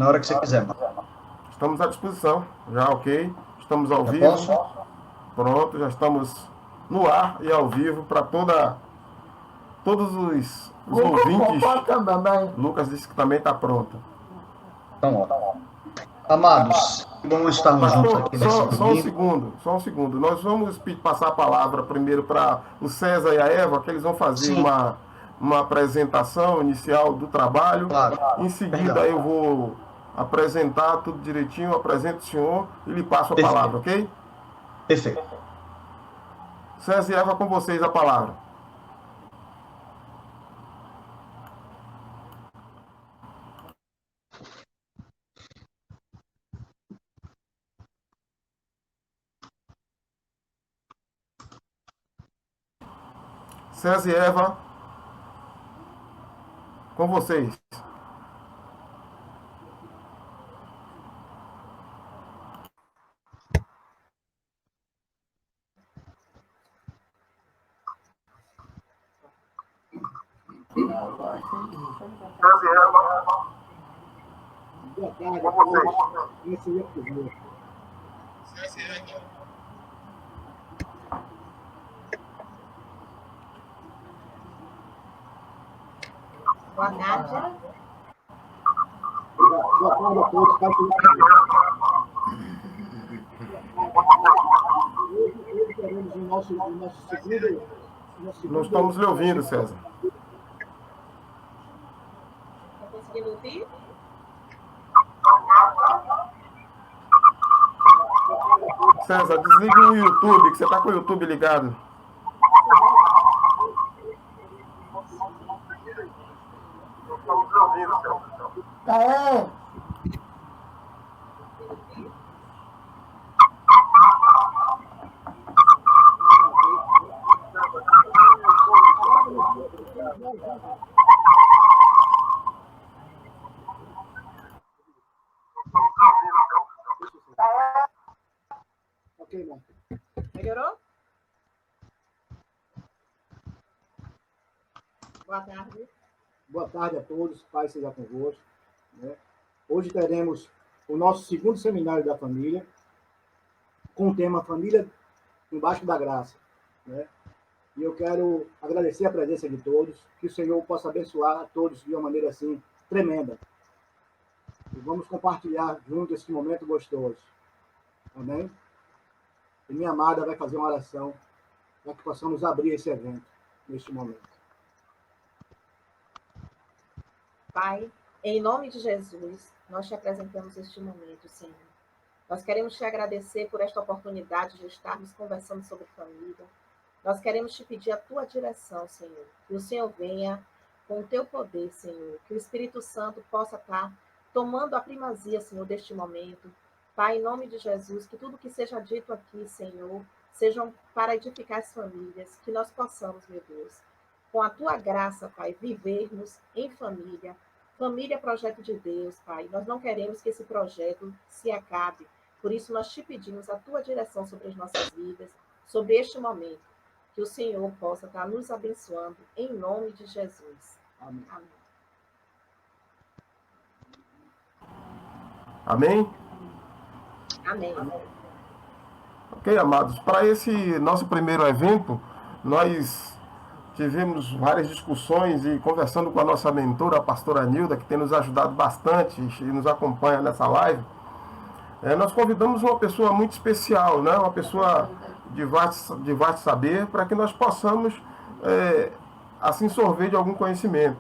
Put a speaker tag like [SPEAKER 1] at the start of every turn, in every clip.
[SPEAKER 1] Na hora que você quiser, mano.
[SPEAKER 2] Estamos à disposição. Já ok. Estamos ao
[SPEAKER 1] Já
[SPEAKER 2] vivo.
[SPEAKER 1] posso?
[SPEAKER 2] Pronto, já estamos no ar e ao vivo para todos os ouvintes. Lucas disse que também está pronto.
[SPEAKER 1] Então, ó. Amados, que bom estarmos juntos
[SPEAKER 2] Pastor,
[SPEAKER 1] aqui nesse domingo.
[SPEAKER 2] só um segundo. Nós vamos passar a palavra primeiro para o César e a Eva, que eles vão fazer
[SPEAKER 1] Sim,
[SPEAKER 2] uma apresentação inicial do trabalho.
[SPEAKER 1] claro.
[SPEAKER 2] Em seguida
[SPEAKER 1] Perdão.
[SPEAKER 2] eu vou apresentar tudo direitinho, apresento o senhor e lhe passo a
[SPEAKER 1] Perfeito.
[SPEAKER 2] palavra, ok?
[SPEAKER 1] Perfeito.
[SPEAKER 2] César e Eva, com vocês a palavra. César e Eva, com vocês. César e Eva,
[SPEAKER 3] Boa tarde
[SPEAKER 2] com
[SPEAKER 3] a
[SPEAKER 2] vocês.
[SPEAKER 3] todos. Esse é o episódio.
[SPEAKER 4] Boa tarde.
[SPEAKER 3] Boa tarde a todos. Pai, hoje teremos o nosso segundo.
[SPEAKER 2] Não estamos lhe ouvindo, César.
[SPEAKER 4] Está conseguindo ouvir?
[SPEAKER 2] César, desliga o YouTube, que você está com o YouTube ligado. Não estamos lhe ouvindo, César.
[SPEAKER 3] Ok, Marco.
[SPEAKER 4] Melhorou? Boa tarde.
[SPEAKER 3] Boa tarde a todos. Pai seja convosco. Né? Hoje teremos o nosso segundo seminário da família, com o tema Família embaixo da Graça. Né? E eu quero agradecer a presença de todos, que o Senhor possa abençoar a todos de uma maneira assim tremenda. E vamos compartilhar juntos esse momento gostoso. Amém? E minha amada vai fazer uma oração para que possamos abrir esse evento neste momento.
[SPEAKER 4] Pai, em nome de Jesus, nós te apresentamos este momento, Senhor. Nós queremos te agradecer por esta oportunidade de estarmos conversando sobre família. Nós queremos te pedir a tua direção, Senhor. Que o Senhor venha com o teu poder, Senhor. Que o Espírito Santo possa estar tomando a primazia, Senhor, deste momento. Pai, em nome de Jesus, que tudo que seja dito aqui, Senhor, sejam para edificar as famílias. Que nós possamos, meu Deus, com a tua graça, Pai, vivermos em família. Família é projeto de Deus, Pai. Nós não queremos que esse projeto se acabe. Por isso, nós te pedimos a tua direção sobre as nossas vidas, sobre este momento. Que o Senhor possa estar nos abençoando, em nome de Jesus.
[SPEAKER 3] Amém.
[SPEAKER 2] Amém?
[SPEAKER 4] Amém. Amém.
[SPEAKER 2] Ok, amados. Para esse nosso primeiro evento, nós tivemos várias discussões e conversando com a nossa mentora, a pastora Nilda, que tem nos ajudado bastante e nos acompanha nessa live. Nós convidamos uma pessoa muito especial, né? Uma pessoa de vasto saber, para que nós possamos assim sorver de algum conhecimento.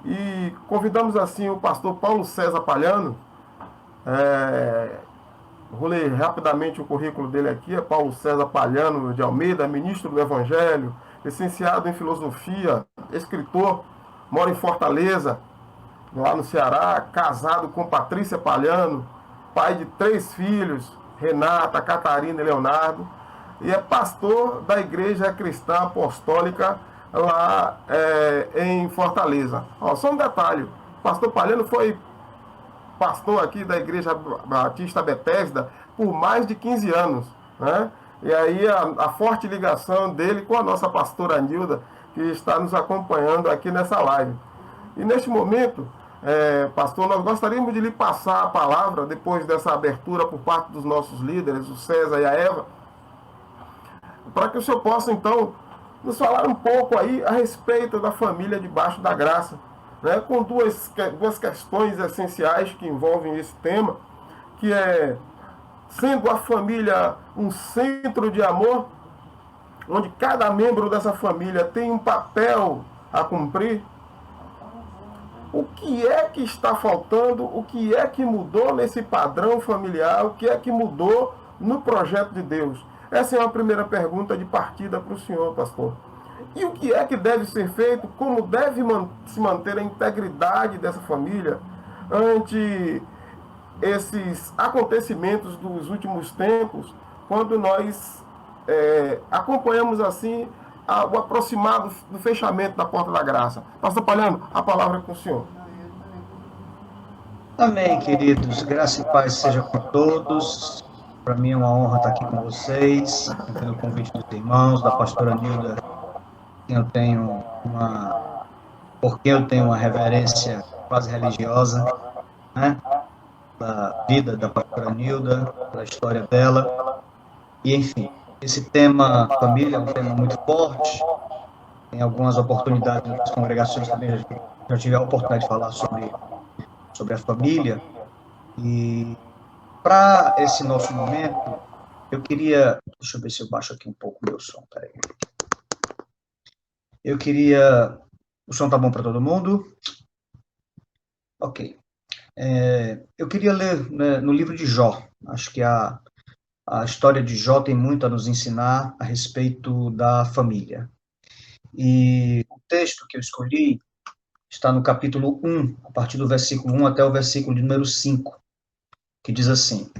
[SPEAKER 2] E convidamos assim o pastor Paulo César Palhano. Vou ler rapidamente o currículo dele aqui. É Paulo César Palhano de Almeida, ministro do Evangelho, licenciado em filosofia, escritor, mora em Fortaleza, lá no Ceará, casado com Patrícia Palhano, pai de 3 filhos, Renata, Catarina e Leonardo, e é pastor da Igreja Cristã Apostólica lá em Fortaleza. Só um detalhe, o pastor Palhano foi pastor aqui da Igreja Batista Betesda por mais de 15 anos, né? E aí a forte ligação dele com a nossa pastora Nilda, que está nos acompanhando aqui nessa live. E neste momento, pastor, nós gostaríamos de lhe passar a palavra, depois dessa abertura por parte dos nossos líderes, o César e a Eva, para que o senhor possa, então, nos falar um pouco aí a respeito da família debaixo da graça, né, com duas questões essenciais que envolvem esse tema, que é, sendo a família um centro de amor, onde cada membro dessa família tem um papel a cumprir. O que é que está faltando? O que é que mudou nesse padrão familiar? O que é que mudou no projeto de Deus? Essa é uma primeira pergunta de partida para o senhor, pastor. E o que é que deve ser feito? Como deve se manter a integridade dessa família ante esses acontecimentos dos últimos tempos, quando nós acompanhamos assim o aproximado do fechamento da porta da graça? Pastor Palhano, a palavra é com o senhor.
[SPEAKER 1] Amém, queridos. Graça e paz seja com todos. Para mim é uma honra estar aqui com vocês, pelo convite dos irmãos, da pastora Nilda, porque eu tenho uma reverência quase religiosa, né? Da vida da pastora Nilda, da história dela. E, enfim, esse tema família é um tema muito forte. Em algumas oportunidades nas congregações também já tive a oportunidade de falar sobre a família. E para esse nosso momento, eu queria... Deixa eu ver se eu baixo aqui um pouco o meu som, peraí. Eu queria... O som tá bom para todo mundo? Ok. Eu queria ler, né, no livro de Jó. Acho que a história de Jó tem muito a nos ensinar a respeito da família. E o texto que eu escolhi está no capítulo 1, a partir do versículo 1 até o versículo de número 5, que diz assim: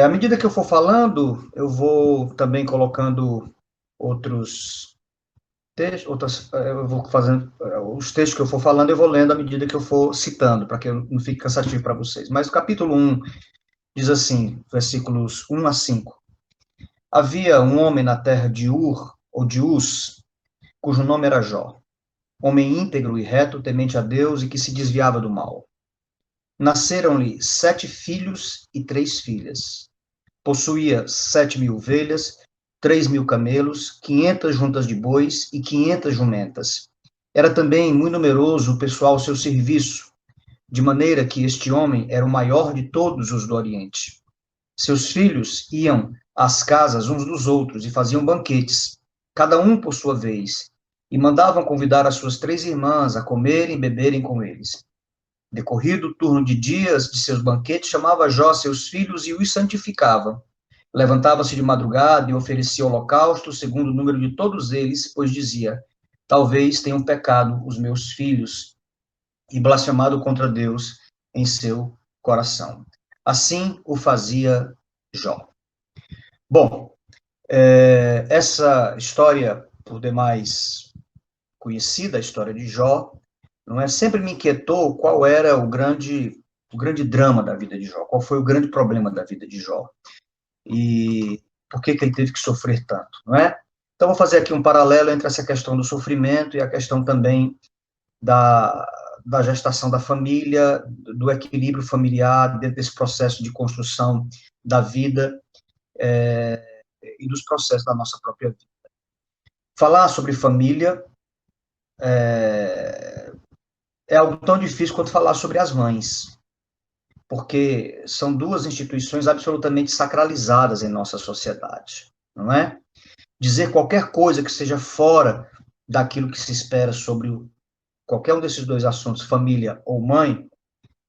[SPEAKER 1] à medida que eu for falando, eu vou também colocando outros textos, eu vou fazendo os textos que eu for falando, eu vou lendo à medida que eu for citando, para que eu não fique cansativo para vocês. Mas o capítulo 1 diz assim, versículos 1 a 5. Havia um homem na terra de Ur, ou de Uz, cujo nome era Jó, homem íntegro e reto, temente a Deus e que se desviava do mal. Nasceram-lhe 7 filhos e 3 filhas. Possuía 7.000 ovelhas, 3.000 camelos, 500 juntas de bois e 500 jumentas. Era também muito numeroso o pessoal ao seu serviço, de maneira que este homem era o maior de todos os do Oriente. Seus filhos iam às casas uns dos outros e faziam banquetes, cada um por sua vez, e mandavam convidar as suas 3 irmãs a comerem e beberem com eles. Decorrido o turno de dias de seus banquetes, chamava Jó seus filhos e os santificava. Levantava-se de madrugada e oferecia holocausto segundo o número de todos eles, pois dizia: talvez tenham pecado os meus filhos e blasfemado contra Deus em seu coração. Assim o fazia Jó. Bom, essa história, por demais conhecida, a história de Jó, não é? Sempre me inquietou qual era o grande drama da vida de Jó, qual foi o grande problema da vida de Jó, e por que ele teve que sofrer tanto, não é? Então, vou fazer aqui um paralelo entre essa questão do sofrimento e a questão também da gestação da família, do equilíbrio familiar, dentro desse processo de construção da vida e dos processos da nossa própria vida. Falar sobre família é algo tão difícil quanto falar sobre as mães, porque são 2 instituições absolutamente sacralizadas em nossa sociedade, não é? Dizer qualquer coisa que seja fora daquilo que se espera sobre qualquer um desses 2 assuntos, família ou mãe,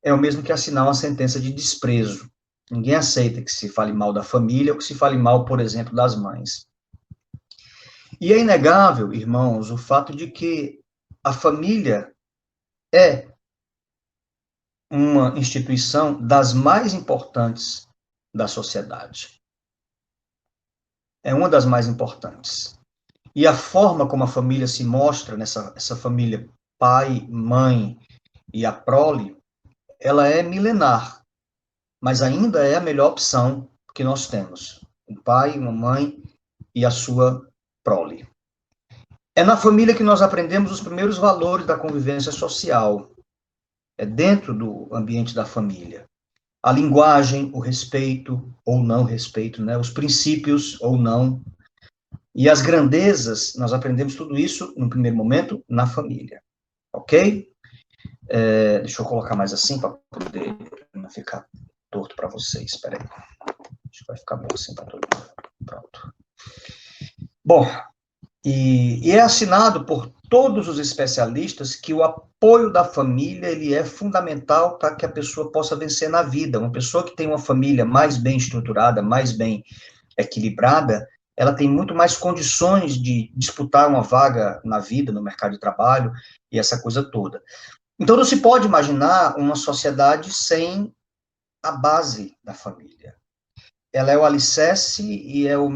[SPEAKER 1] é o mesmo que assinar uma sentença de desprezo. Ninguém aceita que se fale mal da família ou que se fale mal, por exemplo, das mães. E é inegável, irmãos, o fato de que a família é uma instituição das mais importantes da sociedade. É uma das mais importantes. E a forma como a família se mostra, essa família pai, mãe e a prole, ela é milenar, mas ainda é a melhor opção que nós temos. Um pai, uma mãe e a sua prole. É na família que nós aprendemos os primeiros valores da convivência social. é dentro do ambiente da família. A linguagem, o respeito ou não respeito, né? Os princípios ou não. E as grandezas, nós aprendemos tudo isso, no primeiro momento, na família. Ok? Deixa eu colocar mais assim, para poder não ficar torto para vocês. Espera aí. Acho que vai ficar bom assim para todo mundo. Pronto. Bom, e é assinado por todos os especialistas que o apoio da família ele é fundamental para que a pessoa possa vencer na vida. Uma pessoa que tem uma família mais bem estruturada, mais bem equilibrada, ela tem muito mais condições de disputar uma vaga na vida, no mercado de trabalho, e essa coisa toda. Então, não se pode imaginar uma sociedade sem a base da família. Ela é o alicerce e é o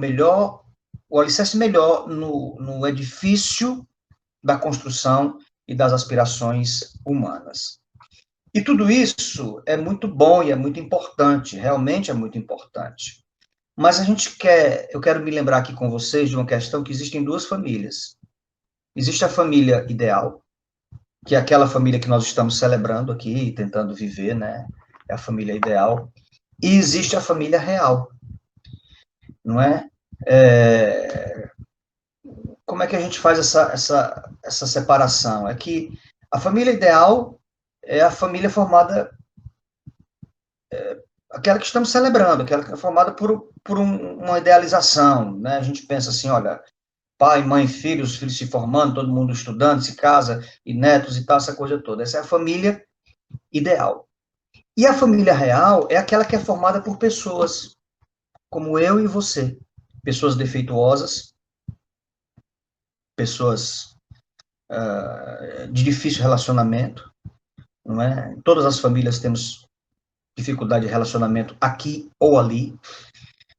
[SPEAKER 1] alicerce melhor no edifício da construção e das aspirações humanas. E tudo isso é muito bom e é muito importante, realmente é muito importante. Mas eu quero me lembrar aqui com vocês de uma questão que existem duas famílias. Existe a família ideal, que é aquela família que nós estamos celebrando aqui, tentando viver, né? É a família ideal. E existe a família real, não é? Como é que a gente faz essa separação? É que a família ideal é a família formada, aquela que estamos celebrando, aquela que é formada por uma idealização, né? A gente pensa assim, olha, pai, mãe, filhos, os filhos se formando, todo mundo estudando, se casa, e netos e tal, essa coisa toda. Essa é a família ideal. E a família real é aquela que é formada por pessoas, como eu e você. Pessoas defeituosas, pessoas de difícil relacionamento, não é? Todas as famílias temos dificuldade de relacionamento aqui ou ali,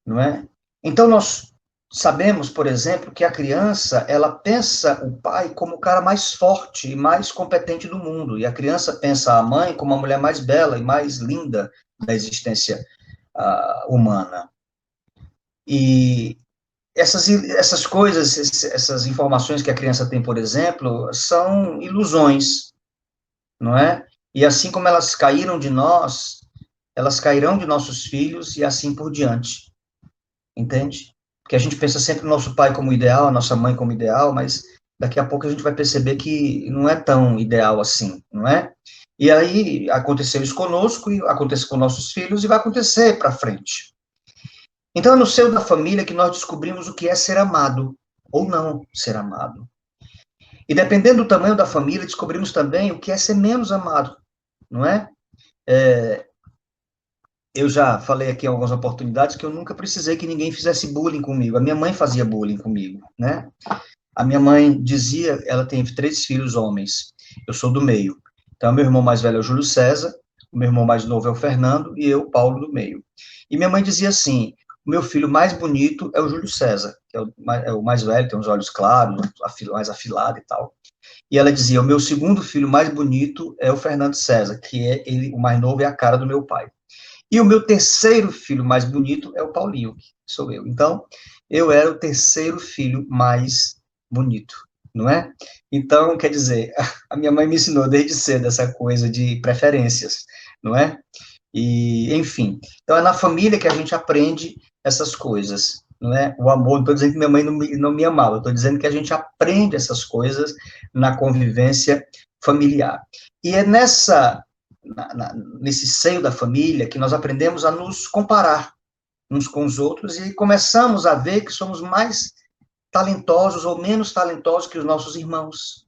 [SPEAKER 1] não é? Então, nós sabemos, por exemplo, que a criança, ela pensa o pai como o cara mais forte e mais competente do mundo, e a criança pensa a mãe como a mulher mais bela e mais linda da existência humana. E essas coisas, essas informações que a criança tem, por exemplo, são ilusões, não é? E assim como elas caíram de nós, elas cairão de nossos filhos e assim por diante. Entende? Porque a gente pensa sempre o nosso pai como ideal, a nossa mãe como ideal, mas daqui a pouco a gente vai perceber que não é tão ideal assim, não é? E aí aconteceu isso conosco, e acontece com nossos filhos, e vai acontecer para frente. Então é no seio da família que nós descobrimos o que é ser amado, ou não ser amado. E dependendo do tamanho da família, descobrimos também o que é ser menos amado, não é? Eu já falei aqui em algumas oportunidades que eu nunca precisei que ninguém fizesse bullying comigo. A minha mãe fazia bullying comigo, né? A minha mãe dizia, ela tem 3 filhos homens, eu sou do meio. Então, meu irmão mais velho é o Júlio César, o meu irmão mais novo é o Fernando, e eu, Paulo, do meio. E minha mãe dizia assim, o meu filho mais bonito é o Júlio César, que é o mais velho, tem os olhos claros, mais afilado e tal. E ela dizia, o meu segundo filho mais bonito é o Fernando César, que é ele, o mais novo, é a cara do meu pai. E o meu terceiro filho mais bonito é o Paulinho, que sou eu. Então, eu era o terceiro filho mais bonito, não é? Então, quer dizer, a minha mãe me ensinou desde cedo essa coisa de preferências, não é? E, enfim, então é na família que a gente aprende essas coisas, não é? O amor, não estou dizendo que minha mãe não me amava, estou dizendo que a gente aprende essas coisas na convivência familiar. E é nesse seio da família que nós aprendemos a nos comparar uns com os outros e começamos a ver que somos mais talentosos ou menos talentosos que os nossos irmãos.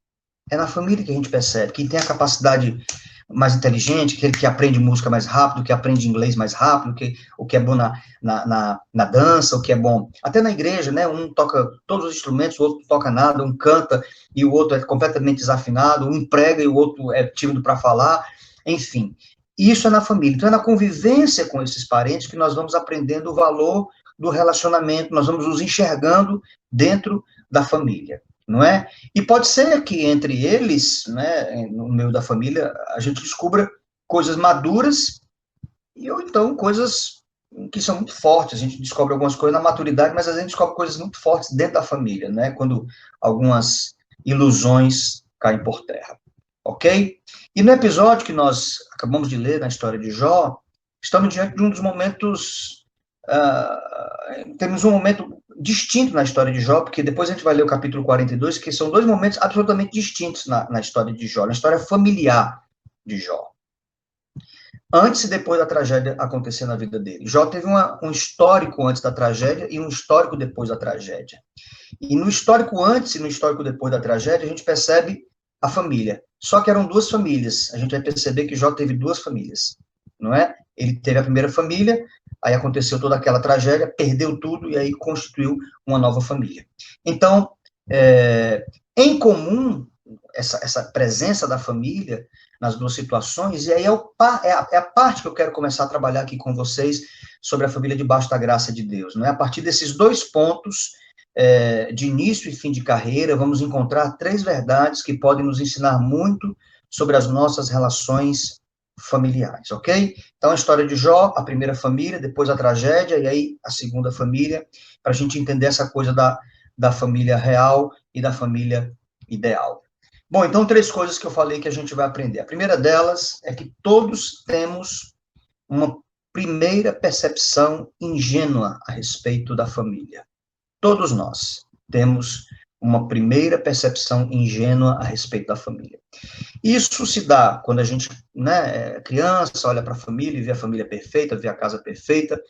[SPEAKER 1] É na família que a gente percebe quem tem a capacidade mais inteligente, aquele que aprende música mais rápido, que aprende inglês mais rápido, o que é bom na dança, o que é bom até na igreja, né? Um toca todos os instrumentos, o outro não toca nada, um canta e o outro é completamente desafinado, um prega e o outro é tímido para falar, enfim. Isso é na família. Então é na convivência com esses parentes que nós vamos aprendendo o valor do relacionamento, nós vamos nos enxergando dentro da família, não é? E pode ser que entre eles, né, no meio da família, a gente descubra coisas maduras ou então coisas que são muito fortes. A gente descobre algumas coisas na maturidade, mas a gente descobre coisas muito fortes dentro da família, né? Quando algumas ilusões caem por terra. ok? E no episódio que nós acabamos de ler, na história de Jó, estamos diante de um dos momentos, temos um momento distinto na história de Jó, porque depois a gente vai ler o capítulo 42, que são dois momentos absolutamente distintos na história de Jó, na história familiar de Jó. Antes e depois da tragédia acontecer na vida dele. Jó teve um histórico antes da tragédia e um histórico depois da tragédia. E no histórico antes e no histórico depois da tragédia, a gente percebe a família. Só que eram duas famílias. A gente vai perceber que Jó teve duas famílias, não é? Ele teve a primeira família, aí aconteceu toda aquela tragédia, perdeu tudo e aí constituiu uma nova família. Então, em comum, essa presença da família nas duas situações, e aí é a parte que eu quero começar a trabalhar aqui com vocês sobre a família debaixo da graça de Deus, não é? A partir desses dois pontos, de início e fim de carreira, vamos encontrar três verdades que podem nos ensinar muito sobre as nossas relações familiares, ok? Então, a história de Jó, a primeira família, depois a tragédia, e aí a segunda família, para a gente entender essa coisa da família real e da família ideal. Bom, então, três coisas que eu falei que a gente vai aprender. A primeira delas é que todos temos uma primeira percepção ingênua a respeito da família. Todos nós temos uma primeira percepção ingênua a respeito da família. Isso se dá quando a gente, é criança, olha para a família e vê a família perfeita, vê a casa perfeita,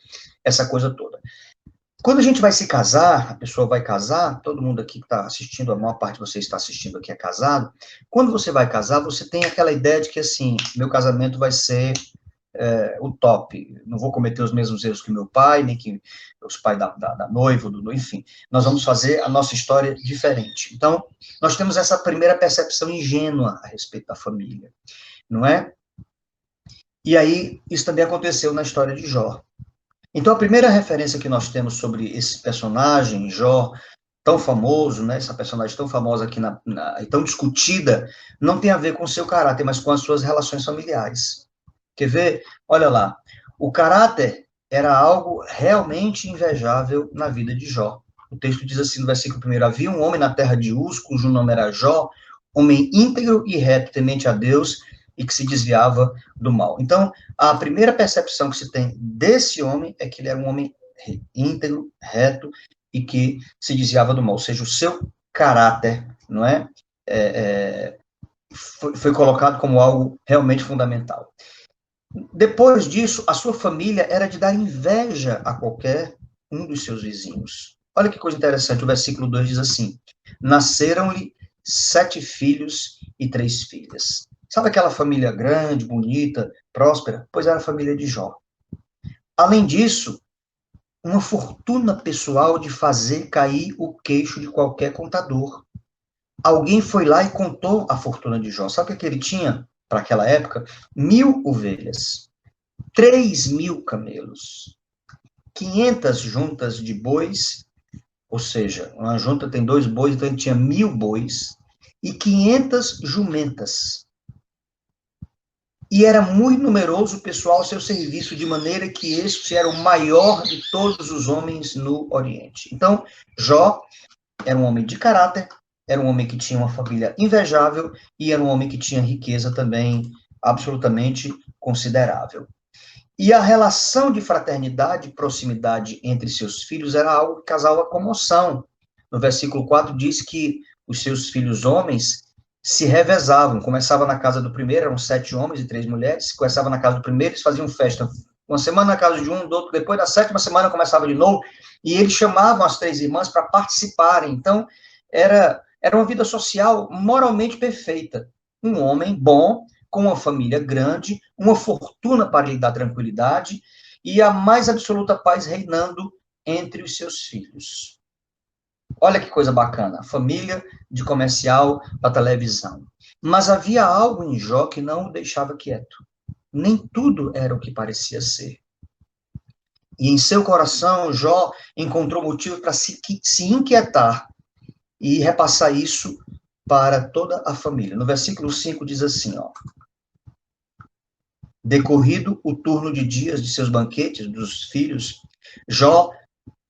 [SPEAKER 1] essa coisa toda. Quando a gente vai se casar, a pessoa vai casar, todo mundo aqui que está assistindo, a maior parte de vocês está assistindo aqui é casado, quando você vai casar, você tem aquela ideia de que, assim, meu casamento vai ser o top, não vou cometer os mesmos erros que meu pai, nem que os pais da noiva, enfim, nós vamos fazer a nossa história diferente. Então, nós temos essa primeira percepção ingênua a respeito da família, não é? E aí, isso também aconteceu na história de Jó. Então, a primeira referência que nós temos sobre esse personagem, Jó, tão famoso, né, essa personagem tão famosa aqui e tão discutida, não tem a ver com o seu caráter, mas com as suas relações familiares. Quer ver? Olha lá. O caráter era algo realmente invejável na vida de Jó. O texto diz assim no versículo 1: havia um homem na terra de Uz, cujo nome era Jó, homem íntegro e reto, temente a Deus, e que se desviava do mal. Então, a primeira percepção que se tem desse homem é que ele era um homem íntegro, reto, e que se desviava do mal. Ou seja, o seu caráter, não é? Foi colocado como algo realmente fundamental. Depois disso, a sua família era de dar inveja a qualquer um dos seus vizinhos. Olha que coisa interessante, o versículo 2 diz assim: nasceram-lhe 7 filhos e 3 filhas. Sabe aquela família grande, bonita, próspera? Pois era a família de Jó. Além disso, uma fortuna pessoal de fazer cair o queixo de qualquer contador. Alguém foi lá e contou a fortuna de Jó. Sabe o que ele tinha? Para aquela época, 1.000 ovelhas, 3.000 camelos, 500 juntas de bois, ou seja, uma junta tem 2 bois, então ele tinha 1.000 bois, e 500 jumentas. E era muito numeroso o pessoal ao seu serviço, de maneira que este era o maior de todos os homens no Oriente. Então, Jó era um homem de caráter, era um homem que tinha uma família invejável e era um homem que tinha riqueza também absolutamente considerável. E a relação de fraternidade e proximidade entre seus filhos era algo que causava comoção. No versículo 4 diz que os seus filhos homens se revezavam. Começava na casa do primeiro, eram 7 homens e 3 mulheres, começava na casa do primeiro, eles faziam festa. Uma semana na casa de um, do outro, depois da 7ª semana começava de novo, e eles chamavam as 3 irmãs para participarem. Então, era uma vida social moralmente perfeita. Um homem bom, com uma família grande, uma fortuna para lhe dar tranquilidade e a mais absoluta paz reinando entre os seus filhos. Olha que coisa bacana, família de comercial da televisão. Mas havia algo em Jó que não o deixava quieto. Nem tudo era o que parecia ser. E em seu coração, Jó encontrou motivo para se inquietar e repassar isso para toda a família. No versículo 5 diz assim, ó: decorrido o turno de dias de seus banquetes, dos filhos, Jó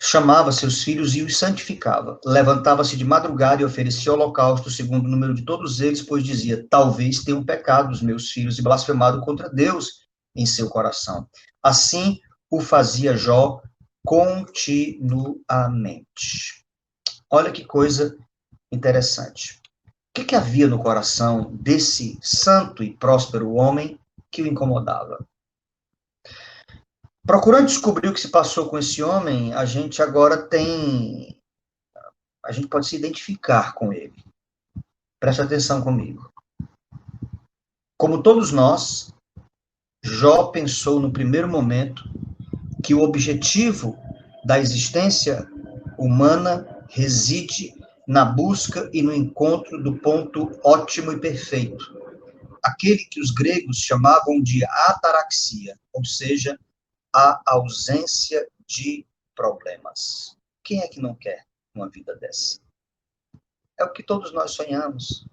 [SPEAKER 1] chamava seus filhos e os santificava. Levantava-se de madrugada e oferecia holocausto, segundo o número de todos eles, pois dizia, talvez tenham pecado os meus filhos e blasfemado contra Deus em seu coração. Assim o fazia Jó continuamente. Olha que coisa interessante. O que havia no coração desse santo e próspero homem que o incomodava? Procurando descobrir o que se passou com esse homem, a gente pode se identificar com ele. Preste atenção comigo. Como todos nós, Jó pensou no primeiro momento que o objetivo da existência humana reside na busca e no encontro do ponto ótimo e perfeito. Aquele que os gregos chamavam de ataraxia, ou seja, a ausência de problemas. Quem é que não quer uma vida dessa? É o que todos nós sonhamos.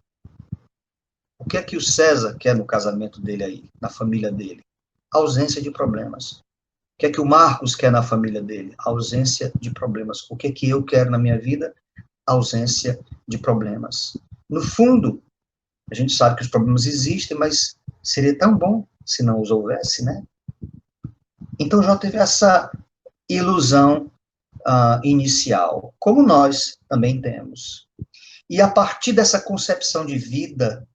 [SPEAKER 1] O que é que o César quer no casamento dele aí, na família dele? Ausência de problemas. O que é que o Marcos quer na família dele? Ausência de problemas. O que é que eu quero na minha vida? Ausência de problemas. No fundo, a gente sabe que os problemas existem, mas seria tão bom se não os houvesse, né? Então, Jó teve essa ilusão inicial, como nós também temos. E a partir dessa concepção de vida,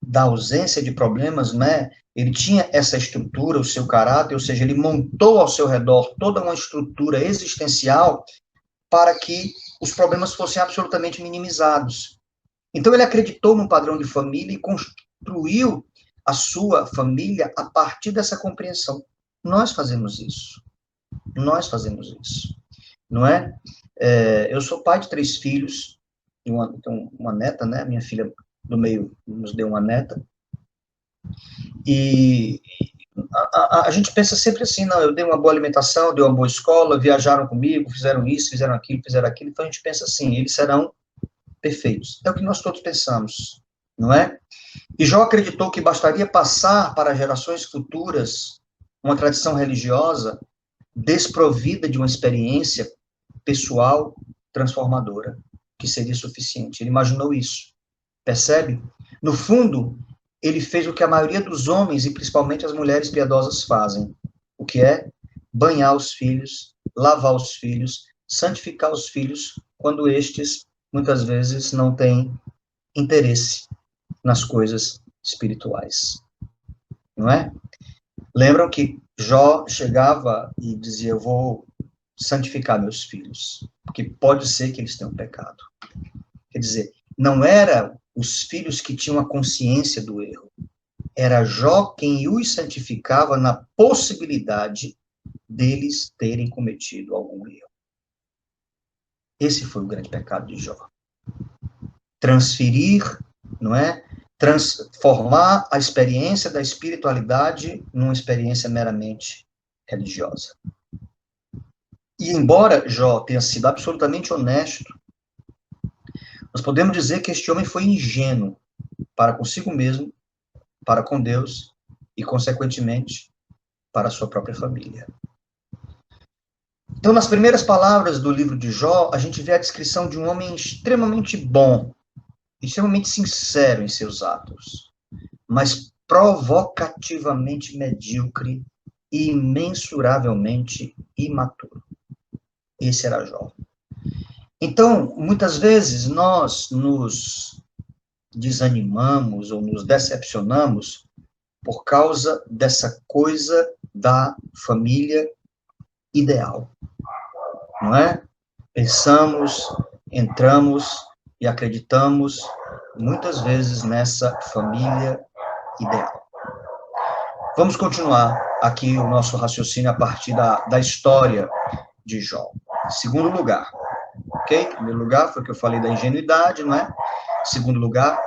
[SPEAKER 1] da ausência de problemas, né? Ele tinha essa estrutura, o seu caráter, ou seja, ele montou ao seu redor toda uma estrutura existencial para que os problemas fossem absolutamente minimizados. Então, ele acreditou num padrão de família e construiu a sua família a partir dessa compreensão. Nós fazemos isso. Nós fazemos isso. Não é? Eu sou pai de 3 filhos, uma neta, né? Minha filha do meio nos deu uma neta. E a gente pensa sempre assim, não, eu dei uma boa alimentação, dei uma boa escola, viajaram comigo, fizeram isso, fizeram aquilo, então a gente pensa assim, eles serão perfeitos. É o que nós todos pensamos, não é? E Jó acreditou que bastaria passar para gerações futuras uma tradição religiosa desprovida de uma experiência pessoal transformadora, que seria suficiente. Ele imaginou isso. Percebe? No fundo, ele fez o que a maioria dos homens, e principalmente as mulheres piedosas, fazem. O que é? Banhar os filhos, lavar os filhos, santificar os filhos, quando estes, muitas vezes, não têm interesse nas coisas espirituais. Não é? Lembram que Jó chegava e dizia, eu vou santificar meus filhos, porque pode ser que eles tenham pecado. Quer dizer, não era os filhos que tinham a consciência do erro, era Jó quem os santificava na possibilidade deles terem cometido algum erro. Esse foi o grande pecado de Jó. Transferir, não é? Transformar a experiência da espiritualidade numa experiência meramente religiosa. E embora Jó tenha sido absolutamente honesto, nós podemos dizer que este homem foi ingênuo para consigo mesmo, para com Deus e, consequentemente, para a sua própria família. Então, nas primeiras palavras do livro de Jó, a gente vê a descrição de um homem extremamente bom, extremamente sincero em seus atos, mas provocativamente medíocre e imensuravelmente imaturo. Esse era Jó. Então, muitas vezes, nós nos desanimamos ou nos decepcionamos por causa dessa coisa da família ideal, não é? Pensamos, entramos e acreditamos, muitas vezes, nessa família ideal. Vamos continuar aqui o nosso raciocínio a partir da história de Jó. Segundo lugar, ok? Primeiro lugar foi o que eu falei da ingenuidade, não é? Segundo lugar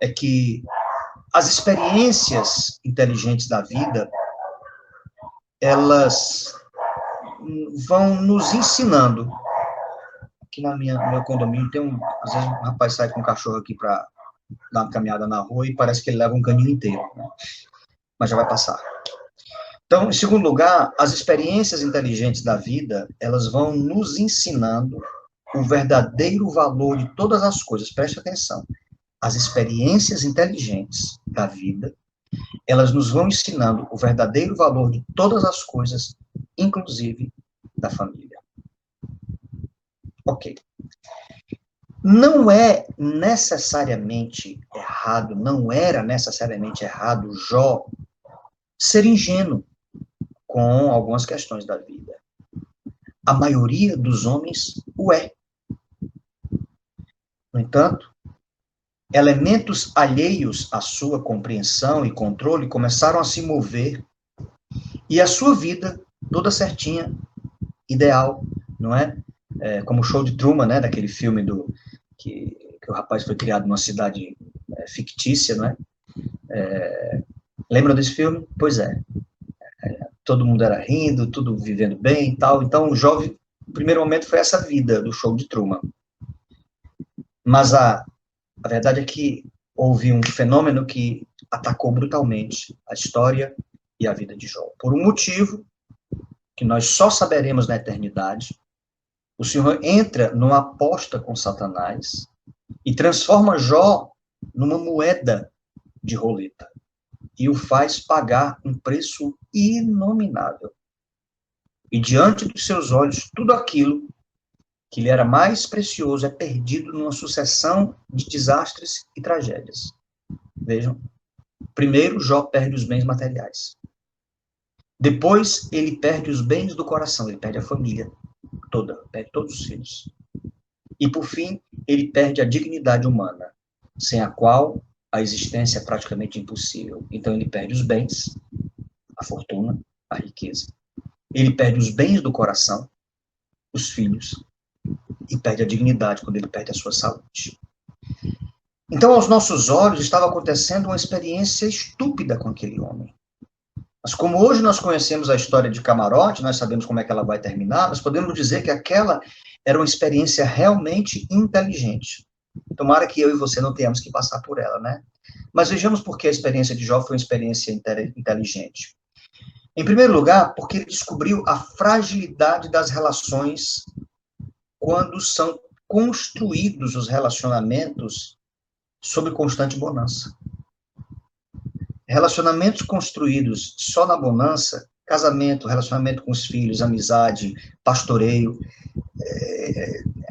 [SPEAKER 1] é que as experiências inteligentes da vida, elas vão nos ensinando. Aqui no meu condomínio tem às vezes um rapaz sai com um cachorro aqui para dar uma caminhada na rua e parece que ele leva um caminho inteiro, né? Mas já vai passar. Então, em segundo lugar, as experiências inteligentes da vida, elas vão nos ensinando o verdadeiro valor de todas as coisas. Preste atenção. As experiências inteligentes da vida, elas nos vão ensinando o verdadeiro valor de todas as coisas, inclusive da família. Ok. Não é necessariamente errado, não era necessariamente errado Jó ser ingênuo com algumas questões da vida. A maioria dos homens o é. No entanto, elementos alheios à sua compreensão e controle começaram a se mover e a sua vida, toda certinha, ideal, não é? Como o Show de Truman, né, daquele filme que o rapaz foi criado numa cidade fictícia, não é? Lembram desse filme? Pois é. Todo mundo era rindo, tudo vivendo bem e tal. Então, o jovem, no primeiro momento, foi essa vida do Show de Truman. Mas a verdade é que houve um fenômeno que atacou brutalmente a história e a vida de Jó. Por um motivo que nós só saberemos na eternidade, o Senhor entra numa aposta com Satanás e transforma Jó numa moeda de roleta e o faz pagar um preço inominável. E diante dos seus olhos, tudo aquilo que lhe era mais precioso é perdido numa sucessão de desastres e tragédias. Vejam, primeiro Jó perde os bens materiais. Depois ele perde os bens do coração, ele perde a família toda, perde todos os filhos. E por fim, ele perde a dignidade humana, sem a qual a existência é praticamente impossível. Então ele perde os bens, a fortuna, a riqueza. Ele perde os bens do coração, os filhos, e perde a dignidade quando ele perde a sua saúde. Então, aos nossos olhos, estava acontecendo uma experiência estúpida com aquele homem. Mas como hoje nós conhecemos a história de Camarote, nós sabemos como é que ela vai terminar, nós podemos dizer que aquela era uma experiência realmente inteligente. Tomara que eu e você não tenhamos que passar por ela, né? Mas vejamos por que a experiência de Jó foi uma experiência inteligente. Em primeiro lugar, porque ele descobriu a fragilidade das relações quando são construídos os relacionamentos sob constante bonança. Relacionamentos construídos só na bonança, casamento, relacionamento com os filhos, amizade, pastoreio,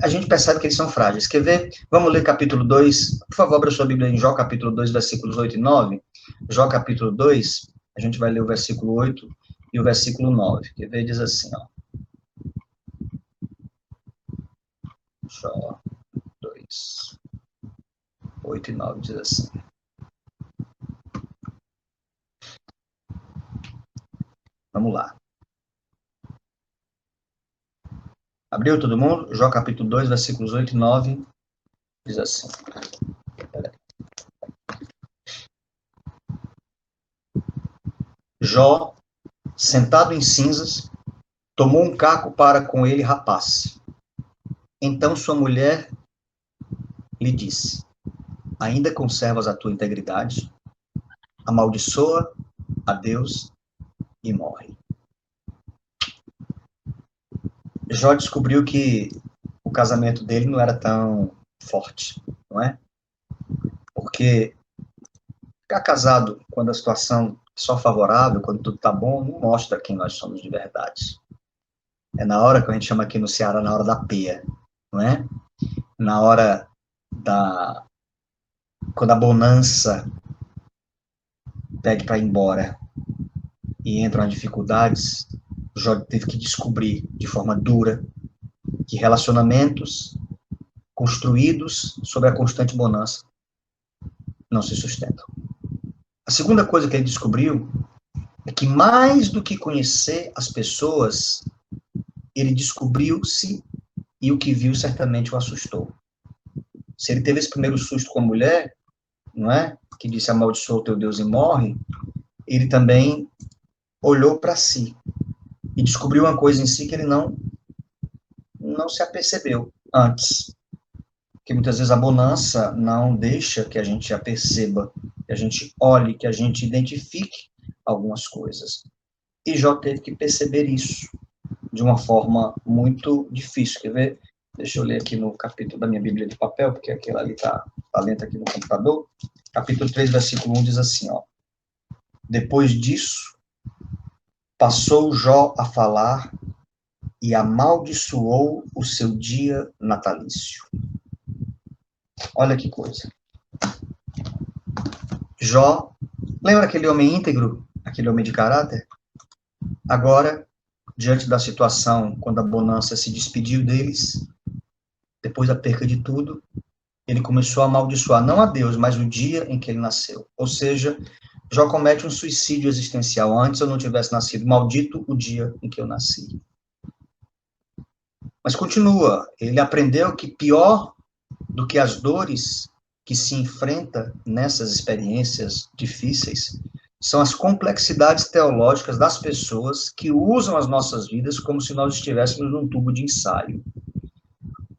[SPEAKER 1] a gente percebe que eles são frágeis. Quer ver? Vamos ler capítulo 2. Por favor, abra sua Bíblia em Jó, capítulo 2, versículos 8 e 9. Jó, capítulo 2, a gente vai ler o versículo 8 e o versículo 9. Quer ver? Diz assim, ó. Jó 2, 8 e 9 diz assim. Vamos lá. Abriu todo mundo? Jó capítulo 2, versículos 8 e 9 diz assim. Jó, sentado em cinzas, tomou um caco para com ele rapasse. Então sua mulher lhe disse: ainda conservas a tua integridade? Amaldiçoa a Deus e morre. Jó descobriu que o casamento dele não era tão forte, não é? Porque ficar casado quando a situação é só favorável, quando tudo tá bom, não mostra quem nós somos de verdade. É na hora que a gente chama aqui no Ceará, na hora da peia, não é? Na hora quando a bonança pede para ir embora e entram as dificuldades, Jó teve que descobrir de forma dura que relacionamentos construídos sob a constante bonança não se sustentam. A segunda coisa que ele descobriu é que mais do que conhecer as pessoas, ele descobriu-se e o que viu certamente o assustou. Se ele teve esse primeiro susto com a mulher, não é? Que disse amaldiçoa o teu Deus e morre, ele também olhou para si e descobriu uma coisa em si que ele não se apercebeu antes. Porque muitas vezes a bonança não deixa que a gente a perceba, que a gente olhe, que a gente identifique algumas coisas. E Jó teve que perceber isso de uma forma muito difícil. Quer ver? Deixa eu ler aqui no capítulo da minha Bíblia de papel, porque aquela ali está lenta aqui no computador. Capítulo 3, versículo 1 diz assim, ó. Depois disso, passou Jó a falar e amaldiçoou o seu dia natalício. Olha que coisa. Jó, lembra aquele homem íntegro, aquele homem de caráter? Agora, diante da situação, quando a bonança se despediu deles, depois da perca de tudo, ele começou a amaldiçoar, não a Deus, mas o dia em que ele nasceu. Ou seja, Jó comete um suicídio existencial. Antes eu não tivesse nascido, maldito o dia em que eu nasci. Mas continua, ele aprendeu que pior do que as dores que se enfrenta nessas experiências difíceis são as complexidades teológicas das pessoas que usam as nossas vidas como se nós estivéssemos num tubo de ensaio.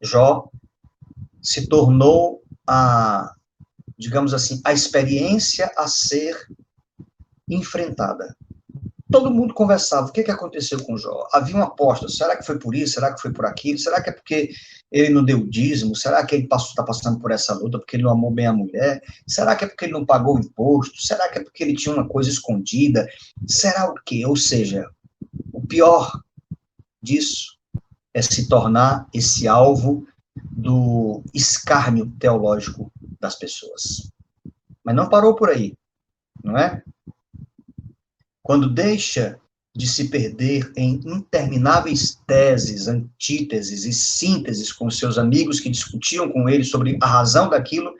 [SPEAKER 1] Jó se tornou digamos assim, a experiência a ser enfrentada. Todo mundo conversava, o que aconteceu com Jó? Havia uma aposta, será que foi por isso? Será que foi por aquilo? Será que é porque ele não deu dízimo? Será que ele está passando por essa luta porque ele não amou bem a mulher? Será que é porque ele não pagou o imposto? Será que é porque ele tinha uma coisa escondida? Será o quê? Ou seja, o pior disso é se tornar esse alvo do escárnio teológico das pessoas. Mas não parou por aí, não é? Quando deixa de se perder em intermináveis teses, antíteses e sínteses com seus amigos que discutiam com ele sobre a razão daquilo,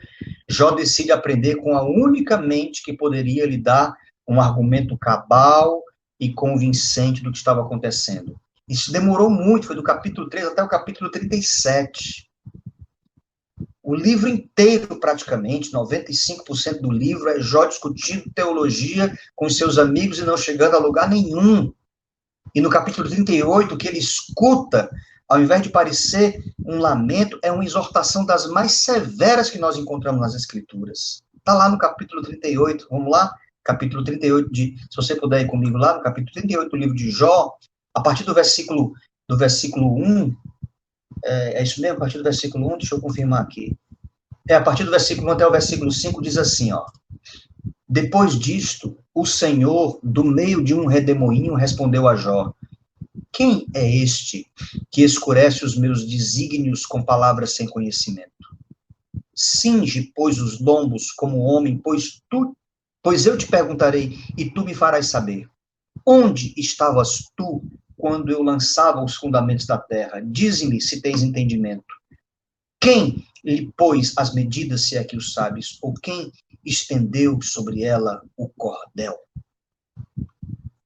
[SPEAKER 1] Jó decide aprender com a única mente que poderia lhe dar um argumento cabal e convincente do que estava acontecendo. Isso demorou muito, foi do capítulo 3 até o capítulo 37. O livro inteiro, praticamente, 95% do livro, é Jó discutindo teologia com seus amigos e não chegando a lugar nenhum. E no capítulo 38, o que ele escuta, ao invés de parecer um lamento, é uma exortação das mais severas que nós encontramos nas Escrituras. Está lá no capítulo 38, vamos lá? Capítulo 38, se você puder ir comigo lá, no capítulo 38 do livro de Jó, a partir do versículo 1, é isso mesmo? A partir do versículo 1, deixa eu confirmar aqui. A partir do versículo 1 até o versículo 5, diz assim, ó. Depois disto, o Senhor, do meio de um redemoinho, respondeu a Jó, quem é este que escurece os meus desígnios com palavras sem conhecimento? Cinge, pois, os lombos como homem, pois eu te perguntarei, e tu me farás saber. Onde estavas tu quando eu lançava os fundamentos da terra? Dize-me se tens entendimento. Quem lhe pôs as medidas, se é que o sabes, ou quem estendeu sobre ela o cordel?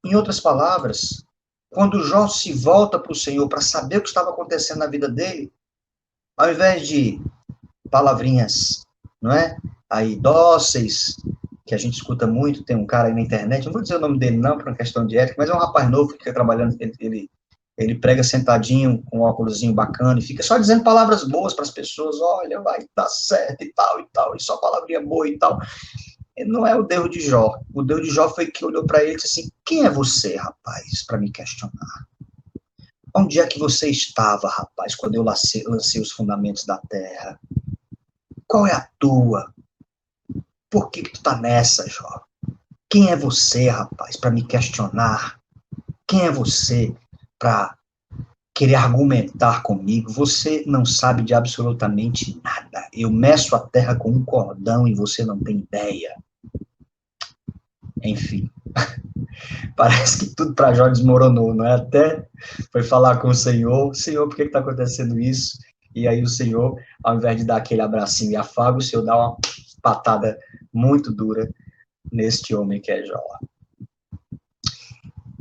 [SPEAKER 1] Em outras palavras, quando Jó se volta para o Senhor para saber o que estava acontecendo na vida dele, ao invés de palavrinhas, não é? Aí, dóceis, que a gente escuta muito, tem um cara aí na internet, não vou dizer o nome dele não, por uma questão de ética, mas é um rapaz novo que fica trabalhando, ele prega sentadinho, com um óculosinho bacana, e fica só dizendo palavras boas para as pessoas, olha, vai dar certo e tal, e só palavrinha boa e tal. Ele não é o Deus de Jó. O Deus de Jó foi que olhou para ele e disse assim, quem é você, rapaz, para me questionar? Onde é que você estava, rapaz, quando eu lancei os fundamentos da terra? Qual é a tua? Por que tu tá nessa, Jó? Quem é você, rapaz, para me questionar? Quem é você para querer argumentar comigo? Você não sabe de absolutamente nada. Eu meço a terra com um cordão e você não tem ideia. Enfim, parece que tudo para Jó desmoronou, não é? Até foi falar com o Senhor, por que está acontecendo isso? E aí o Senhor, ao invés de dar aquele abracinho e afago, o Senhor dá uma patada muito dura neste homem que é Jó.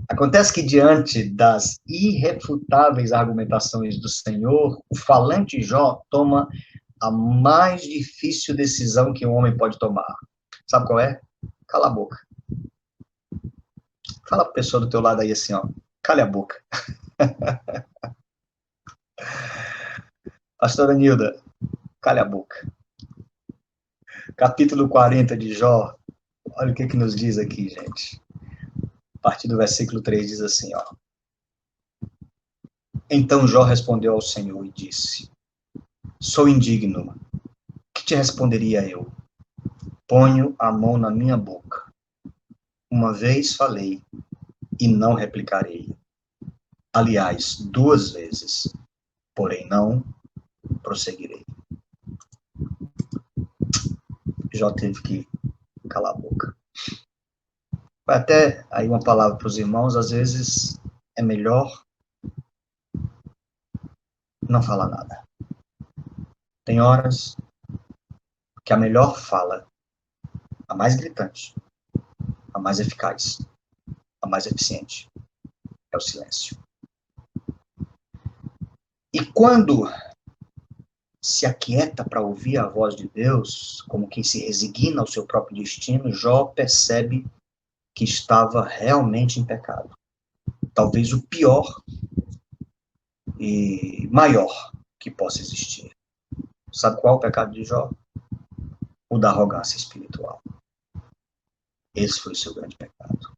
[SPEAKER 1] Acontece que, diante das irrefutáveis argumentações do Senhor, o falante Jó toma a mais difícil decisão que um homem pode tomar. Sabe qual é? Cala a boca. Fala para a pessoa do teu lado aí assim, ó, cale a boca. Pastora Nilda, cale a boca. Capítulo 40 de Jó, olha o que nos diz aqui, gente. A partir do versículo 3 diz assim, ó. Então Jó respondeu ao Senhor e disse, sou indigno, que te responderia eu? Ponho a mão na minha boca. Uma vez falei e não replicarei. Aliás, 2 vezes, porém não prosseguirei. Jó teve que calar a boca. Vai até aí uma palavra para os irmãos, às vezes é melhor não falar nada. Tem horas que a melhor fala, a mais gritante, a mais eficaz, a mais eficiente, é o silêncio. E quando se aquieta para ouvir a voz de Deus, como quem se resigna ao seu próprio destino, Jó percebe que estava realmente em pecado. Talvez o pior e maior que possa existir. Sabe qual é o pecado de Jó? O da arrogância espiritual. Esse foi o seu grande pecado.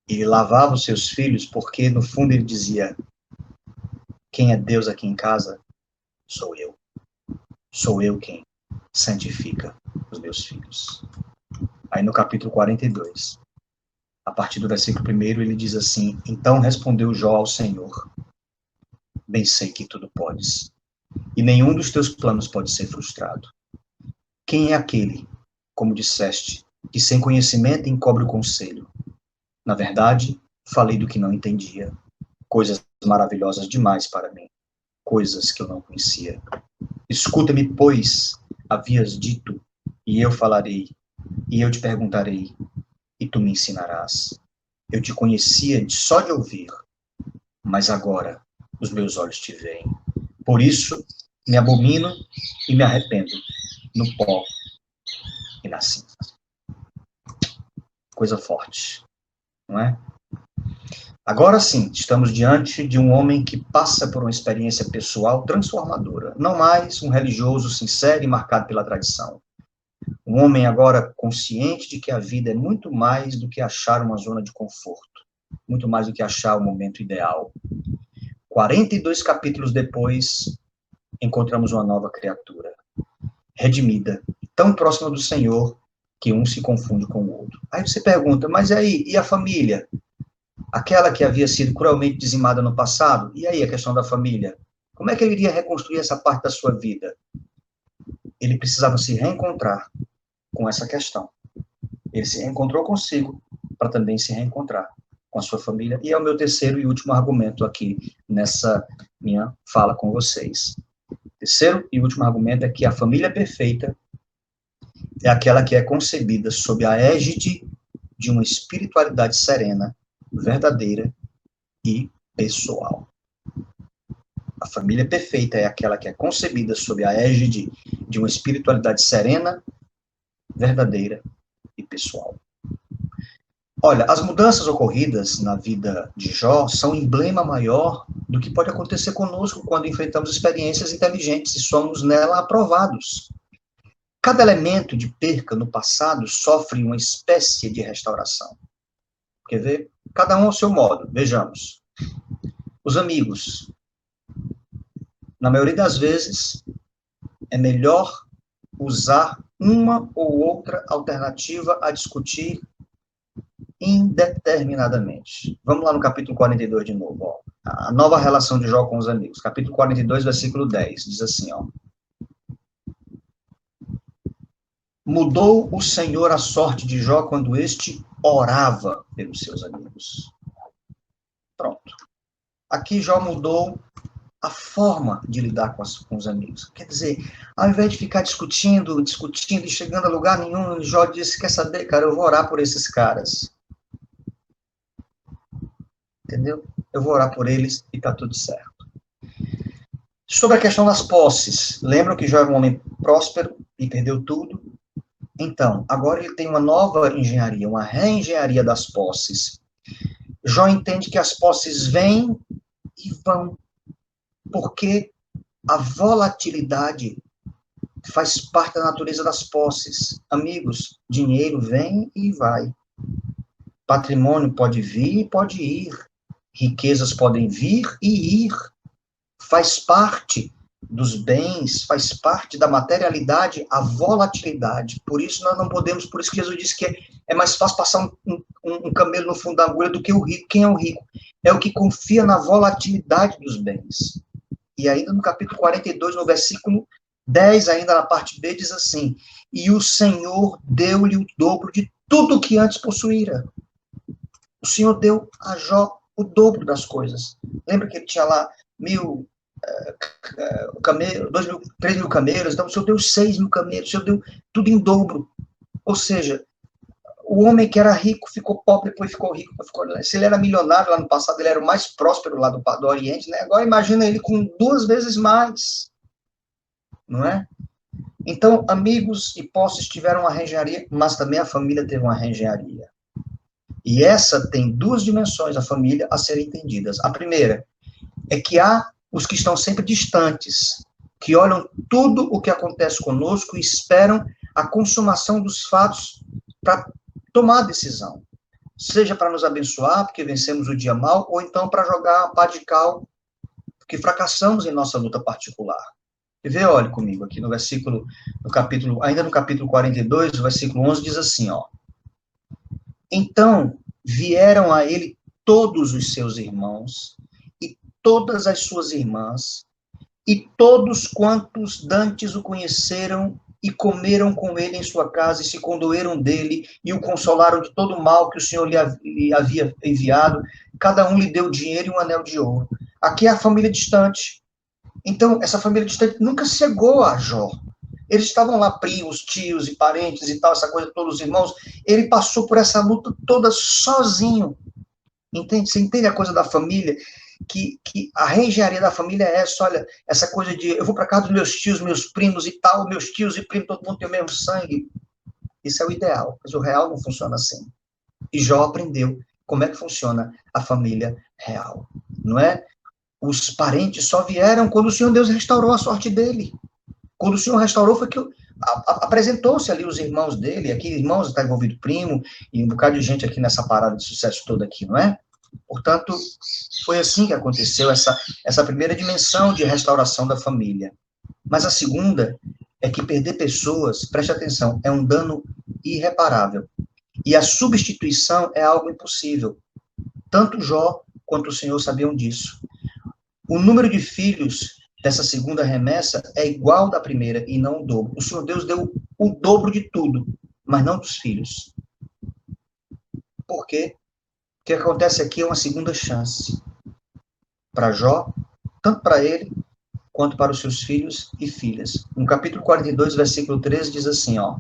[SPEAKER 1] Ele lavava os seus filhos porque, no fundo, ele dizia, quem é Deus aqui em casa sou eu. Sou eu quem santifica os meus filhos. Aí no capítulo 42, a partir do versículo 1, ele diz assim, então respondeu Jó ao Senhor, bem sei que tudo podes, e nenhum dos teus planos pode ser frustrado. Quem é aquele, como disseste, que sem conhecimento encobre o conselho? Na verdade, falei do que não entendia, coisas maravilhosas demais para mim, coisas que eu não conhecia. Escuta-me, pois, havias dito, e eu falarei, e eu te perguntarei, e tu me ensinarás. Eu te conhecia só de ouvir, mas agora os meus olhos te veem. Por isso, me abomino e me arrependo no pó e na cinza. Coisa forte, não é? Agora sim, estamos diante de um homem que passa por uma experiência pessoal transformadora. Não mais um religioso sincero e marcado pela tradição. Um homem agora consciente de que a vida é muito mais do que achar uma zona de conforto. Muito mais do que achar o momento ideal. 42 capítulos depois, encontramos uma nova criatura. Redimida, tão próxima do Senhor, que um se confunde com o outro. Aí você pergunta, mas aí, e a família? Aquela que havia sido cruelmente dizimada no passado? E aí a questão da família? Como é que ele iria reconstruir essa parte da sua vida? Ele precisava se reencontrar com essa questão. Ele se reencontrou consigo para também se reencontrar com a sua família. E é o meu terceiro e último argumento aqui nessa minha fala com vocês. Terceiro e último argumento é que a família perfeita é aquela que é concebida sob a égide de uma espiritualidade serena, verdadeira e pessoal. A família perfeita é aquela que é concebida sob a égide de uma espiritualidade serena, verdadeira e pessoal. Olha, as mudanças ocorridas na vida de Jó são um emblema maior do que pode acontecer conosco quando enfrentamos experiências inteligentes e somos nela aprovados. Cada elemento de perca no passado sofre uma espécie de restauração. Quer ver? Cada um ao seu modo. Vejamos. Os amigos. Na maioria das vezes, é melhor usar uma ou outra alternativa a discutir indeterminadamente. Vamos lá no capítulo 42 de novo. Ó. A nova relação de Jó com os amigos. Capítulo 42, versículo 10. Diz assim, ó. Mudou o Senhor a sorte de Jó quando este orava pelos seus amigos. Pronto. Aqui Jó mudou a forma de lidar com os amigos. Quer dizer, ao invés de ficar discutindo e chegando a lugar nenhum, Jó disse, quer saber, cara, eu vou orar por esses caras. Entendeu? Eu vou orar por eles e tá tudo certo. Sobre a questão das posses, lembram que Jó era um homem próspero e perdeu tudo? Então, agora ele tem uma nova engenharia, uma reengenharia das posses. Jó entende que as posses vêm e vão, porque a volatilidade faz parte da natureza das posses. Amigos, dinheiro vem e vai. Patrimônio pode vir e pode ir. Riquezas podem vir e ir. Faz parte dos bens, faz parte da materialidade a volatilidade. Por isso nós não podemos, por isso que Jesus disse que é mais fácil passar um camelo no fundo da agulha do que o rico. Quem é o rico? É o que confia na volatilidade dos bens. E ainda no capítulo 42, no versículo 10, ainda na parte B, diz assim: e o Senhor deu-lhe o dobro de tudo que antes possuíra. O Senhor deu a Jó o dobro das coisas. Lembra que ele tinha lá 1.000 camelos, 2.000, 3.000 camelos, então o Senhor deu 6.000 camelos, o Senhor deu tudo em dobro. Ou seja, o homem que era rico ficou pobre, depois ficou rico. Se ele era milionário lá no passado, ele era o mais próspero lá do Oriente, né? Agora imagina ele com 2 vezes mais, não é? Então, amigos e posses tiveram uma engenharia, mas também a família teve uma engenharia. E essa tem 2 dimensões, a família, a serem entendidas. A primeira é que há os que estão sempre distantes, que olham tudo o que acontece conosco e esperam a consumação dos fatos para tomar a decisão. Seja para nos abençoar, porque vencemos o dia mal, ou então para jogar a pá de cal, porque fracassamos em nossa luta particular. E vê, olhe comigo aqui no capítulo, ainda no capítulo 42, o versículo 11 diz assim, ó: então vieram a ele todos os seus irmãos e todas as suas irmãs e todos quantos dantes o conheceram e comeram com ele em sua casa e se condoeram dele e o consolaram de todo o mal que o Senhor lhe havia enviado. Cada um lhe deu dinheiro e um anel de ouro. Aqui é a família distante. Então, essa família distante nunca chegou a Jó. Eles estavam lá, primos, tios e parentes e tal, essa coisa, todos os irmãos. Ele passou por essa luta toda sozinho. Entende? Você entende a coisa da família? Que a reengenharia da família é essa, olha, essa coisa de, eu vou para casa dos meus tios, meus primos e tal, meus tios e primos, todo mundo tem o mesmo sangue. Isso é o ideal, mas o real não funciona assim. E Jó aprendeu como é que funciona a família real, não é? Os parentes só vieram quando o Senhor Deus restaurou a sorte dele. Quando o Senhor restaurou, foi que apresentou-se ali os irmãos dele, aqui irmãos, está envolvido primo, e um bocado de gente aqui nessa parada de sucesso toda aqui, não é? Portanto, foi assim que aconteceu essa primeira dimensão de restauração da família. Mas a segunda é que perder pessoas, preste atenção, é um dano irreparável. E a substituição é algo impossível. Tanto Jó quanto o Senhor sabiam disso. O número de filhos dessa segunda remessa é igual da primeira e não o dobro. O Senhor Deus deu o dobro de tudo, mas não dos filhos. Por quê? O que acontece aqui é uma segunda chance. Para Jó, tanto para ele, quanto para os seus filhos e filhas. No capítulo 42, versículo 13, diz assim, ó: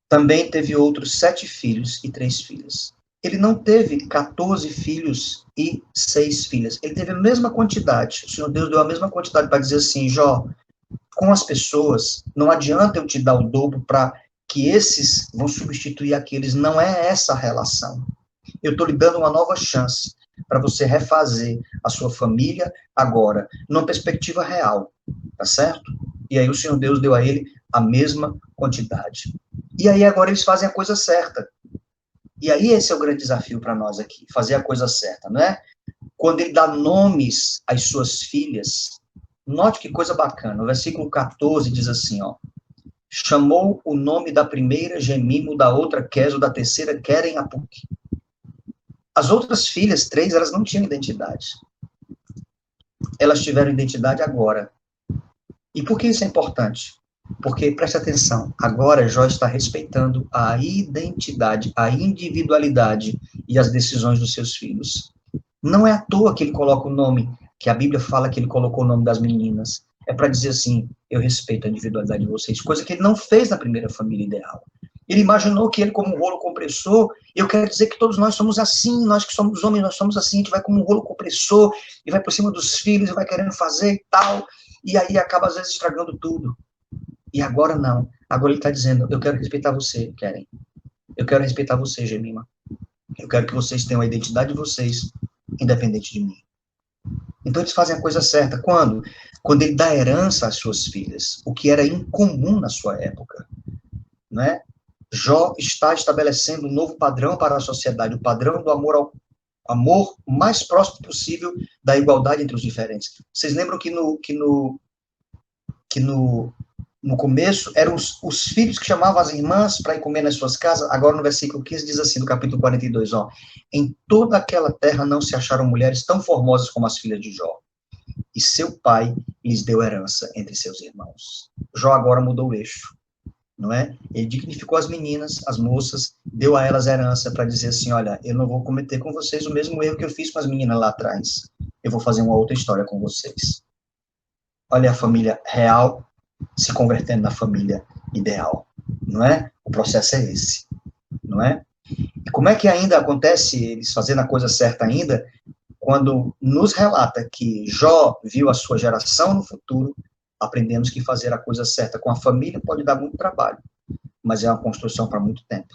[SPEAKER 1] também teve outros 7 filhos e 3 filhas. Ele não teve 14 filhos e 6 filhas. Ele teve a mesma quantidade. O Senhor Deus deu a mesma quantidade para dizer assim, Jó, com as pessoas, não adianta eu te dar o dobro para que esses vão substituir aqueles. Não é essa a relação. Eu estou lhe dando uma nova chance para você refazer a sua família agora, numa perspectiva real, tá certo? E aí o Senhor Deus deu a ele a mesma quantidade. E aí agora eles fazem a coisa certa. E aí esse é o grande desafio para nós aqui, fazer a coisa certa, não é? Quando ele dá nomes às suas filhas, note que coisa bacana, o versículo 14 diz assim, ó: chamou o nome da primeira Gemimo, da outra Queso, da terceira Queren Apuc. As outras filhas, 3, elas não tinham identidade. Elas tiveram identidade agora. E por que isso é importante? Porque, preste atenção, agora Jó está respeitando a identidade, a individualidade e as decisões dos seus filhos. Não é à toa que ele coloca o nome, que a Bíblia fala que ele colocou o nome das meninas. É para dizer assim, eu respeito a individualidade de vocês, coisa que ele não fez na primeira família ideal. Ele imaginou que ele, como um rolo compressor, eu quero dizer que todos nós somos assim, nós que somos homens, nós somos assim, a gente vai como um rolo compressor, e vai por cima dos filhos, e vai querendo fazer e tal, e aí acaba às vezes estragando tudo. E agora não. Agora ele está dizendo, eu quero respeitar você, Keren. Eu quero respeitar você, Gemima. Eu quero que vocês tenham a identidade de vocês, independente de mim. Então eles fazem a coisa certa. Quando? Quando ele dá herança às suas filhas, o que era incomum na sua época. Não é? Jó está estabelecendo um novo padrão para a sociedade, o padrão do amor mais próximo possível da igualdade entre os diferentes. Vocês lembram que no começo eram os filhos que chamavam as irmãs para ir comer nas suas casas? Agora no versículo 15 diz assim, no capítulo 42, ó, em toda aquela terra não se acharam mulheres tão formosas como as filhas de Jó, e seu pai lhes deu herança entre seus irmãos. Jó agora mudou o eixo, não é? Ele dignificou as meninas, as moças, deu a elas herança para dizer assim, olha, eu não vou cometer com vocês o mesmo erro que eu fiz com as meninas lá atrás. Eu vou fazer uma outra história com vocês. Olha a família real se convertendo na família ideal, não é? O processo é esse, não é? E como é que ainda acontece eles fazendo a coisa certa ainda, quando nos relata que Jó viu a sua geração no futuro, aprendemos que fazer a coisa certa com a família pode dar muito trabalho, mas é uma construção para muito tempo.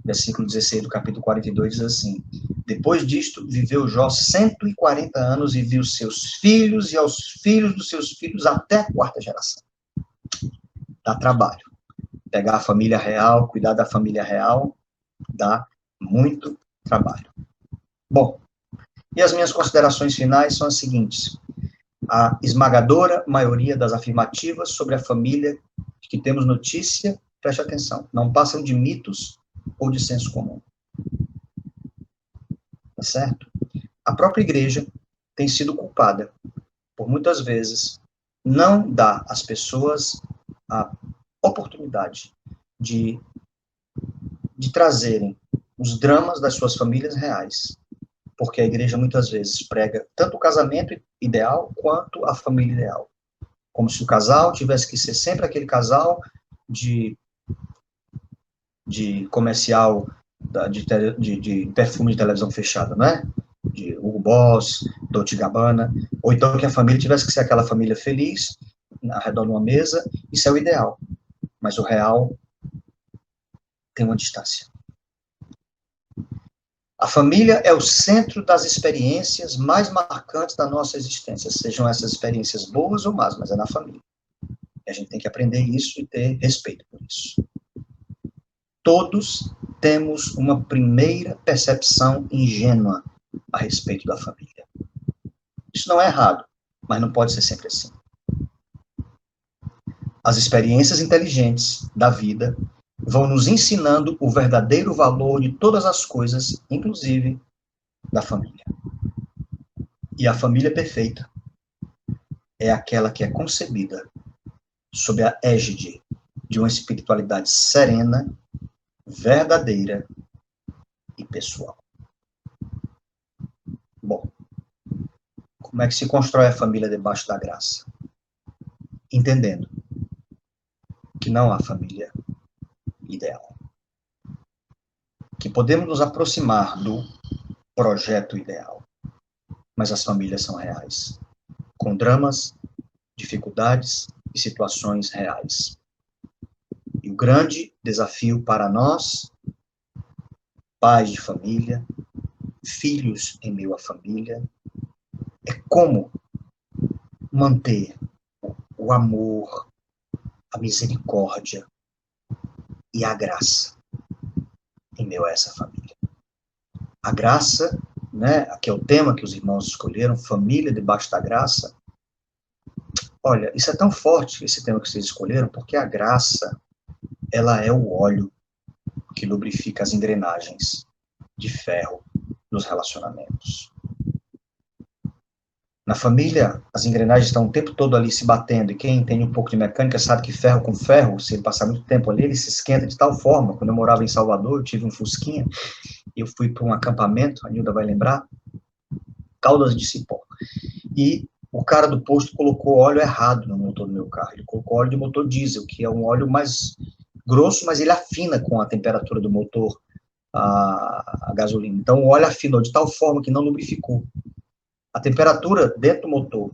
[SPEAKER 1] Versículo 16 do capítulo 42 diz assim, depois disto, viveu Jó 140 anos e viu seus filhos e aos filhos dos seus filhos até a quarta geração. Dá trabalho. Pegar a família real, cuidar da família real, dá muito trabalho. Bom, e as minhas considerações finais são as seguintes. A esmagadora maioria das afirmativas sobre a família que temos notícia, preste atenção, não passam de mitos ou de senso comum. Tá certo? A própria igreja tem sido culpada por muitas vezes não dar às pessoas a oportunidade de trazerem os dramas das suas famílias reais, porque a igreja muitas vezes prega tanto o casamento ideal quanto a família ideal, como se o casal tivesse que ser sempre aquele casal de comercial, de perfume de televisão fechada, né? De Hugo Boss, Dolce & Gabbana, ou então que a família tivesse que ser aquela família feliz, ao redor de uma mesa, isso é o ideal. Mas o real tem uma distância. A família é o centro das experiências mais marcantes da nossa existência, sejam essas experiências boas ou más, mas é na família. E a gente tem que aprender isso e ter respeito por isso. Todos temos uma primeira percepção ingênua a respeito da família. Isso não é errado, mas não pode ser sempre assim. As experiências inteligentes da vida vão nos ensinando o verdadeiro valor de todas as coisas, inclusive da família. E a família perfeita é aquela que é concebida sob a égide de uma espiritualidade serena, verdadeira e pessoal. Bom, como é que se constrói a família debaixo da graça? Entendendo que não há família ideal. Que podemos nos aproximar do projeto ideal, mas as famílias são reais, com dramas, dificuldades e situações reais. E o grande desafio para nós, pais de família, filhos em meio à família, é como manter o amor, a misericórdia e a graça em meio a essa família. A graça, né, que é o tema que os irmãos escolheram, família debaixo da graça. Olha, isso é tão forte, esse tema que vocês escolheram, porque a graça, ela é o óleo que lubrifica as engrenagens de ferro dos relacionamentos. Na família, as engrenagens estão o tempo todo ali se batendo, e quem entende um pouco de mecânica sabe que ferro com ferro, se ele passar muito tempo ali, ele se esquenta de tal forma. Quando eu morava em Salvador, eu tive um Fusquinha, e eu fui para um acampamento, a Nilda vai lembrar, Caldas de Cipó. E o cara do posto colocou óleo errado no motor do meu carro. Ele colocou óleo de motor diesel, que é um óleo mais grosso, mas ele afina com a temperatura do motor a gasolina. Então, o óleo afinou de tal forma que não lubrificou. A temperatura dentro do motor,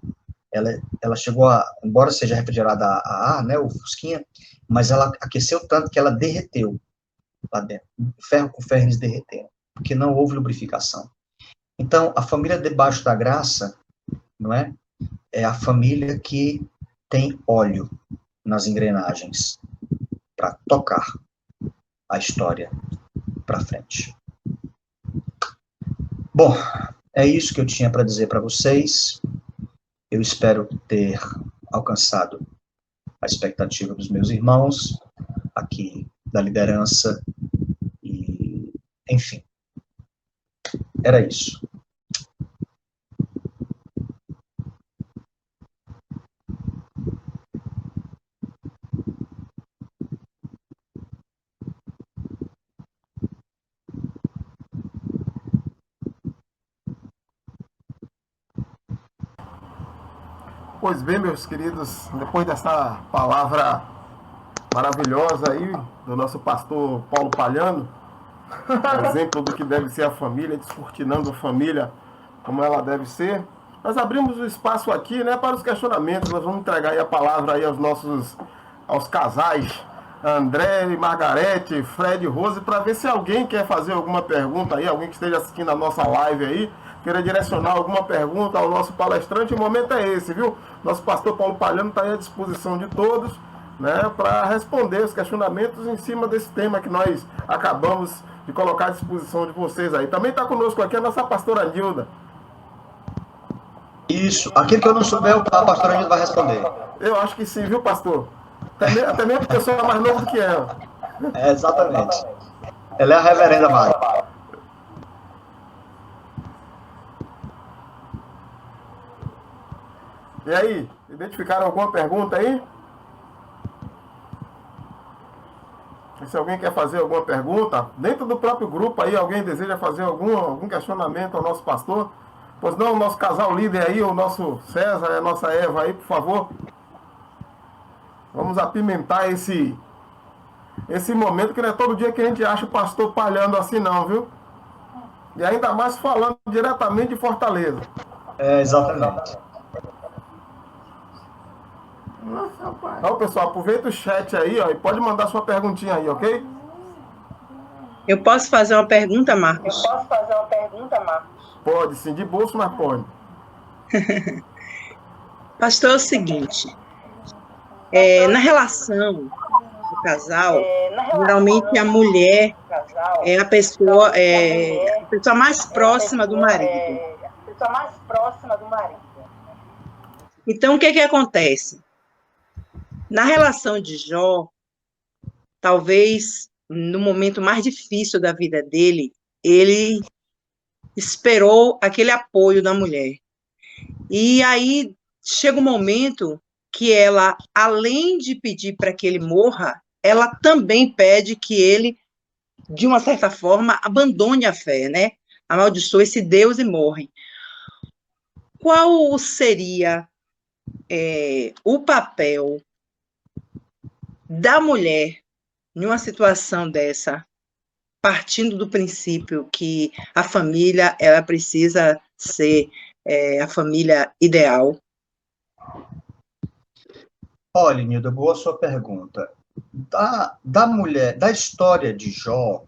[SPEAKER 1] ela chegou a, embora seja refrigerada a ar, né, o Fusquinha, mas ela aqueceu tanto que ela derreteu lá dentro. Ferro com ferro eles derreteram, porque não houve lubrificação. Então, a família debaixo da graça, não é? É a família que tem óleo nas engrenagens para tocar a história para frente. Bom, é isso que eu tinha para dizer para vocês. Eu espero ter alcançado a expectativa dos meus irmãos aqui da liderança e, enfim, era isso.
[SPEAKER 2] Pois bem, meus queridos, depois dessa palavra maravilhosa aí do nosso pastor Paulo Palhano, exemplo do que deve ser a família, descortinando a família como ela deve ser, nós abrimos o espaço aqui, né, para os questionamentos. Nós vamos entregar aí a palavra aí aos casais André e Margarete, Fred e Rose, para ver se alguém quer fazer alguma pergunta aí, alguém que esteja assistindo a nossa live aí, queira direcionar alguma pergunta ao nosso palestrante. O momento é esse, viu? Nosso pastor Paulo Palhano está aí à disposição de todos, né, para responder os questionamentos em cima desse tema que nós acabamos de colocar à disposição de vocês aí. Também está conosco aqui a nossa pastora Nilda.
[SPEAKER 1] Isso, aquilo que eu não souber, a pastora Nilda vai responder.
[SPEAKER 2] Eu acho que sim, viu, pastor? Até mesmo porque eu sou mais novo do que ela.
[SPEAKER 1] É, exatamente. Ela é a reverenda Mari.
[SPEAKER 2] E aí, identificaram alguma pergunta aí? E se alguém quer fazer alguma pergunta, dentro do próprio grupo aí, alguém deseja fazer algum questionamento ao nosso pastor? Pois não, o nosso casal líder aí, o nosso César e a nossa Eva aí, por favor. Vamos apimentar esse momento, que não é todo dia que a gente acha o pastor palhando assim não, viu? E ainda mais falando diretamente de Fortaleza.
[SPEAKER 1] É, exatamente.
[SPEAKER 2] Então, pessoal, aproveita o chat aí, ó, e pode mandar sua perguntinha aí, ok?
[SPEAKER 5] Eu posso fazer uma pergunta, Marcos?
[SPEAKER 2] Pode, sim, de bolso, mas pode.
[SPEAKER 5] Pastor, é o seguinte, na relação do casal, geralmente a mulher é a pessoa mais próxima do marido. Então, o que acontece? Na relação de Jó, talvez no momento mais difícil da vida dele, ele esperou aquele apoio da mulher. E aí chega um momento que ela, além de pedir para que ele morra, ela também pede que ele, de uma certa forma, abandone a fé, né? Amaldiçoe esse Deus e morre. Qual seria o papel da mulher em uma situação dessa, partindo do princípio que a família ela precisa ser a família ideal?
[SPEAKER 1] Olha, Nilda, boa sua pergunta. Da mulher, da história de Jó,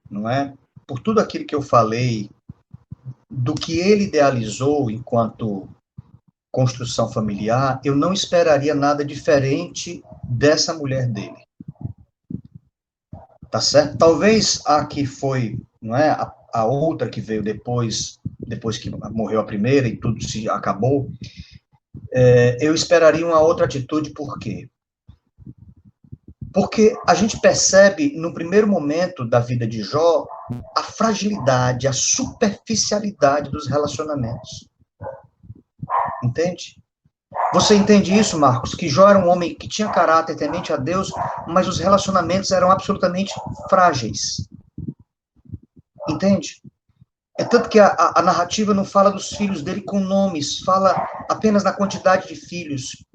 [SPEAKER 1] não é? Por tudo aquilo que eu falei, do que ele idealizou enquanto construção familiar, eu não esperaria nada diferente dessa mulher dele. Tá certo? Talvez a que foi, não é? A outra que veio depois que morreu a primeira e tudo se acabou, eu esperaria uma outra atitude. Por quê? Porque a gente percebe, no primeiro momento da vida de Jó, a fragilidade, a superficialidade dos relacionamentos. Entende? Você entende isso, Marcos? Que Jó era um homem que tinha caráter, temente a Deus, mas os relacionamentos eram absolutamente frágeis. Entende? É tanto que a narrativa não fala dos filhos dele com nomes, fala apenas na quantidade de filhos.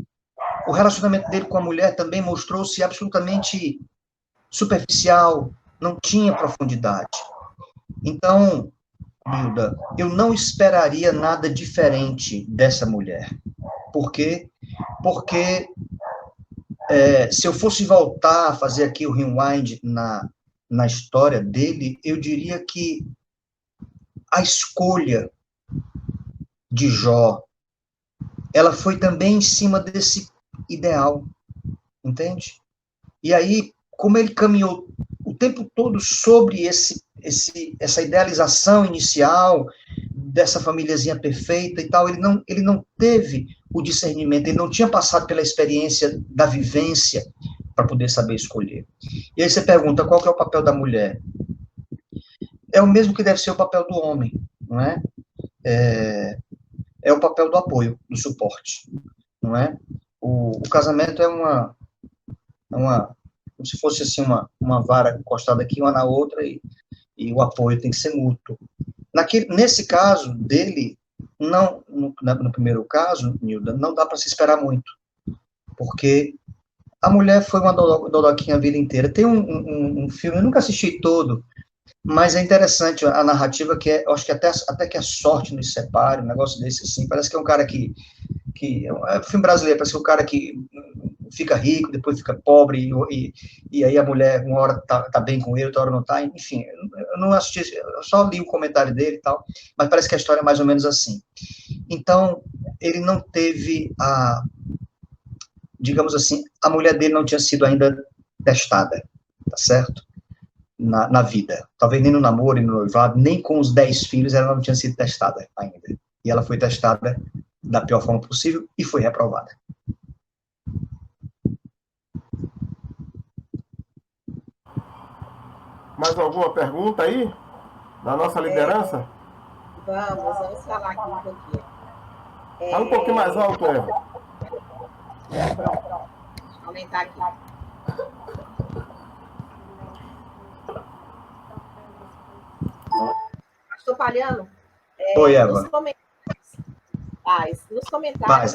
[SPEAKER 1] O relacionamento dele com a mulher também mostrou-se absolutamente superficial, não tinha profundidade. Então, Hilda, eu não esperaria nada diferente dessa mulher. Por quê? Porque se eu fosse voltar a fazer aqui o rewind na história dele, eu diria que a escolha de Jó, ela foi também em cima desse ideal, entende? E aí, como ele caminhou tempo todo sobre essa idealização inicial dessa famíliazinha perfeita e tal, ele não teve o discernimento, ele não tinha passado pela experiência da vivência para poder saber escolher. E aí você pergunta, qual que é o papel da mulher? É o mesmo que deve ser o papel do homem, não é? É o papel do apoio, do suporte, não é? O casamento é como se fosse assim uma vara encostada aqui, uma na outra, e o apoio tem que ser mútuo. Nesse caso dele, não, no primeiro caso, Nilda, não dá para se esperar muito, porque a mulher foi uma dodoquinha a vida inteira. Tem um filme, eu nunca assisti todo, mas é interessante a narrativa, eu acho que até que a sorte nos separe, um negócio desse assim, parece que é um cara é um filme brasileiro, parece que é um cara que fica rico, depois fica pobre, e aí a mulher uma hora tá bem com ele, outra hora não tá, enfim, eu não assisti, eu só li o comentário dele e tal, mas parece que a história é mais ou menos assim. Então, ele não teve digamos assim, a mulher dele não tinha sido ainda testada, tá certo? Na vida. Talvez nem no namoro, nem no noivado, nem com os 10 filhos ela não tinha sido testada ainda. E ela foi testada da pior forma possível e foi reprovada.
[SPEAKER 2] Mais alguma pergunta aí? Da nossa liderança?
[SPEAKER 4] Vamos falar aqui um pouquinho.
[SPEAKER 2] Fala um pouquinho mais alto, Eva.
[SPEAKER 4] Pronto. Deixa eu aumentar aqui. Pastor Palhano,
[SPEAKER 1] Oi, Eva.
[SPEAKER 4] nos comentários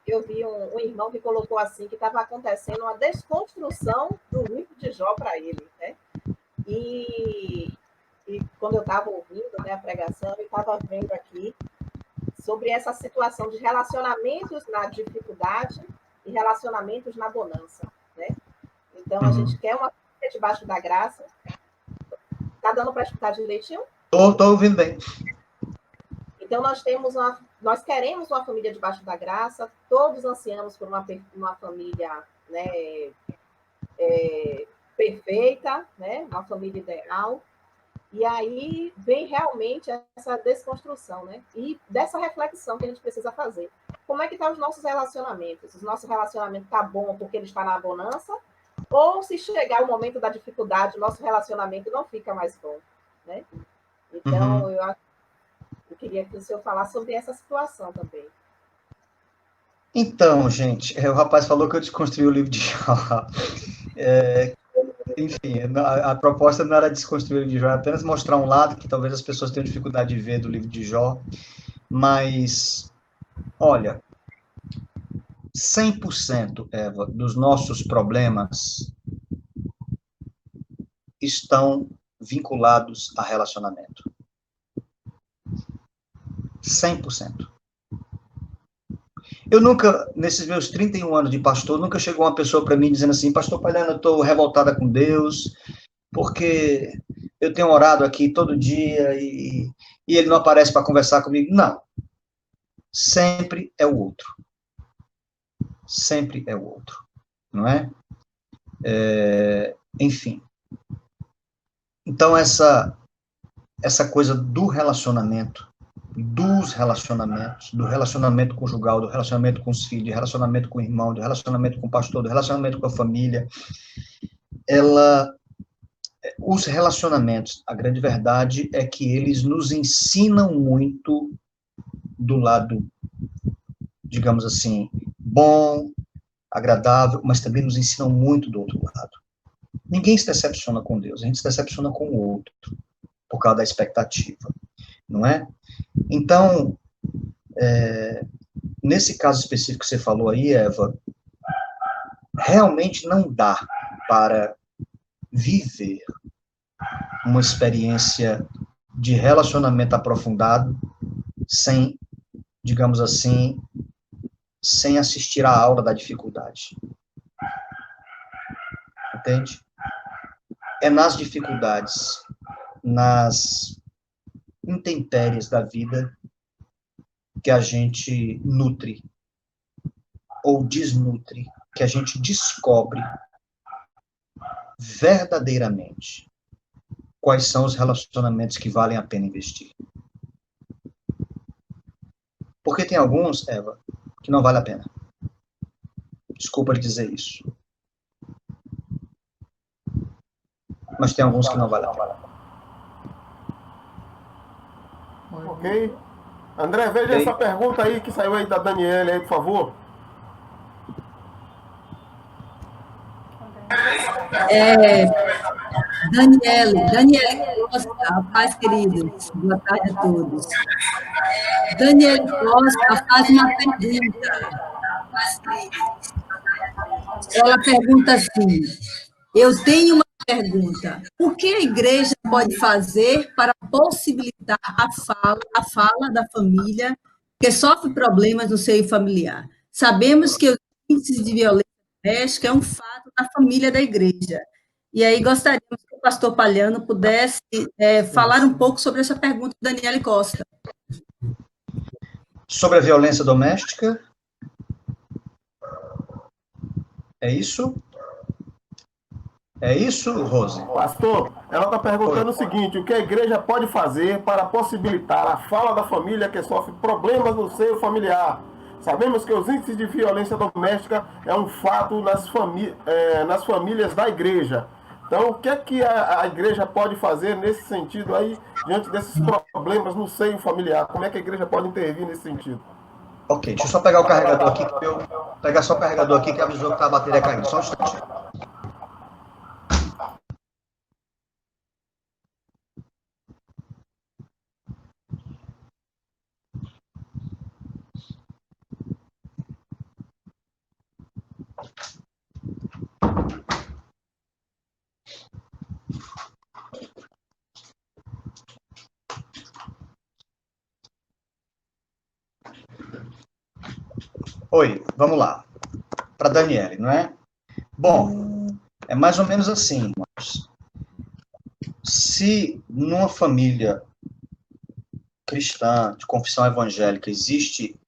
[SPEAKER 4] eu vi um irmão que colocou assim, que estava acontecendo uma desconstrução do livro de Jó para ele, né? E quando eu estava ouvindo, né, a pregação, eu estava vendo aqui sobre essa situação de relacionamentos na dificuldade e relacionamentos na bonança, né? Então, a gente quer uma família debaixo da graça. Tá dando para escutar direitinho?
[SPEAKER 1] Tô ouvindo bem.
[SPEAKER 4] Então, nós queremos uma família debaixo da graça, todos ansiamos por uma família, né, perfeita, né, uma família ideal. E aí vem realmente essa desconstrução, né? E dessa reflexão que a gente precisa fazer. Como é que estão os nossos relacionamentos? O nosso relacionamento está bom porque ele está na bonança? Ou se chegar o momento da dificuldade, o nosso relacionamento não fica mais bom, né? Então, eu queria que o senhor falasse sobre essa situação também.
[SPEAKER 1] Então, gente, o rapaz falou que eu desconstruí o livro de Jó. Enfim, a proposta não era desconstruir o livro de Jó, era apenas mostrar um lado que talvez as pessoas tenham dificuldade de ver do livro de Jó, mas, olha, 100%, Eva, dos nossos problemas estão vinculados a relacionamento. 100%. Eu nunca, nesses meus 31 anos de pastor, nunca chegou uma pessoa para mim dizendo assim, pastor Palhano, eu estou revoltada com Deus, porque eu tenho orado aqui todo dia e ele não aparece para conversar comigo. Não. Sempre é o outro. Sempre é o outro. Não é? Enfim. Então, essa coisa do relacionamento, do relacionamento conjugal, do relacionamento com os filhos, do relacionamento com o irmão, do relacionamento com o pastor, do relacionamento com a família, os relacionamentos, a grande verdade é que eles nos ensinam muito do lado, digamos assim, bom, agradável, mas também nos ensinam muito do outro lado. Ninguém se decepciona com Deus, a gente se decepciona com o outro, por causa da expectativa, não é? Então, nesse caso específico que você falou aí, Eva, realmente não dá para viver uma experiência de relacionamento aprofundado sem, digamos assim, sem assistir à aula da dificuldade. Entende? É nas dificuldades, nas intempéries da vida que a gente nutre ou desnutre, que a gente descobre verdadeiramente quais são os relacionamentos que valem a pena investir. Porque tem alguns, Eva, que não vale a pena. Desculpa lhe dizer isso. Mas tem alguns que não vale a pena.
[SPEAKER 2] Ok? André, veja essa pergunta aí que saiu aí da Daniela aí, por favor.
[SPEAKER 6] Daniele Costa, a paz, queridos. Boa tarde a todos. Daniele Costa faz uma pergunta. Ela pergunta assim: eu tenho uma pergunta. O que a igreja pode fazer para possibilitar a fala da família que sofre problemas no seio familiar? Sabemos que os índices de violência doméstica é um fato na família da igreja. E aí gostaríamos que o pastor Palhano pudesse falar um pouco sobre essa pergunta da Daniele Costa.
[SPEAKER 1] Sobre a violência doméstica? É isso? É isso, Rose?
[SPEAKER 2] Pastor, ela está perguntando o seguinte: o que a igreja pode fazer para possibilitar a fala da família que sofre problemas no seio familiar? Sabemos que os índices de violência doméstica é um fato nas famílias da igreja. Então, o que é que a igreja pode fazer nesse sentido aí, diante desses problemas no seio familiar? Como é que a igreja pode intervir nesse sentido?
[SPEAKER 1] Ok, deixa eu só pegar o carregador aqui, pegar só o carregador aqui que avisou que a bateria caindo. Só um instante. Oi, vamos lá. Para Daniele, não é? Bom, é mais ou menos assim, irmãos. Se numa família cristã, de confissão evangélica, existe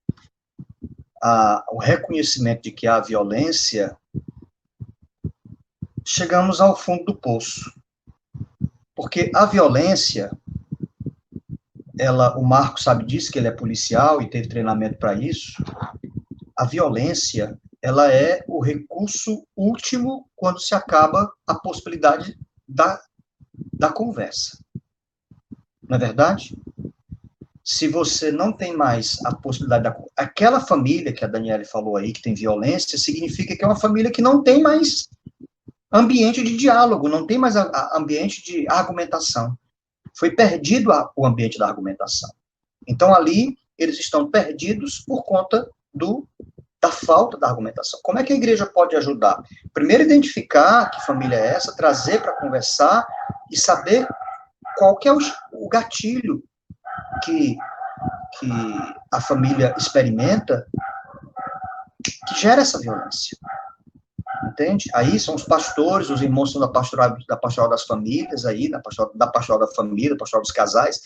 [SPEAKER 1] o reconhecimento de que há violência, chegamos ao fundo do poço. Porque a violência, o Marco sabe disso, que ele é policial e teve treinamento para isso, a violência, ela é o recurso último quando se acaba a possibilidade da conversa. Não é verdade? Se você não tem mais a possibilidade aquela família que a Daniele falou aí, que tem violência, significa que é uma família que não tem mais ambiente de diálogo, não tem mais ambiente de argumentação. Foi perdido o ambiente da argumentação. Então, ali, eles estão perdidos por conta da falta da argumentação. Como é que a igreja pode ajudar? Primeiro, identificar que família é essa, trazer para conversar e saber qual que é o gatilho que a família experimenta que gera essa violência. Entende? Aí são os pastores, os irmãos são da pastoral das famílias, aí, da pastoral da família, da pastoral dos casais.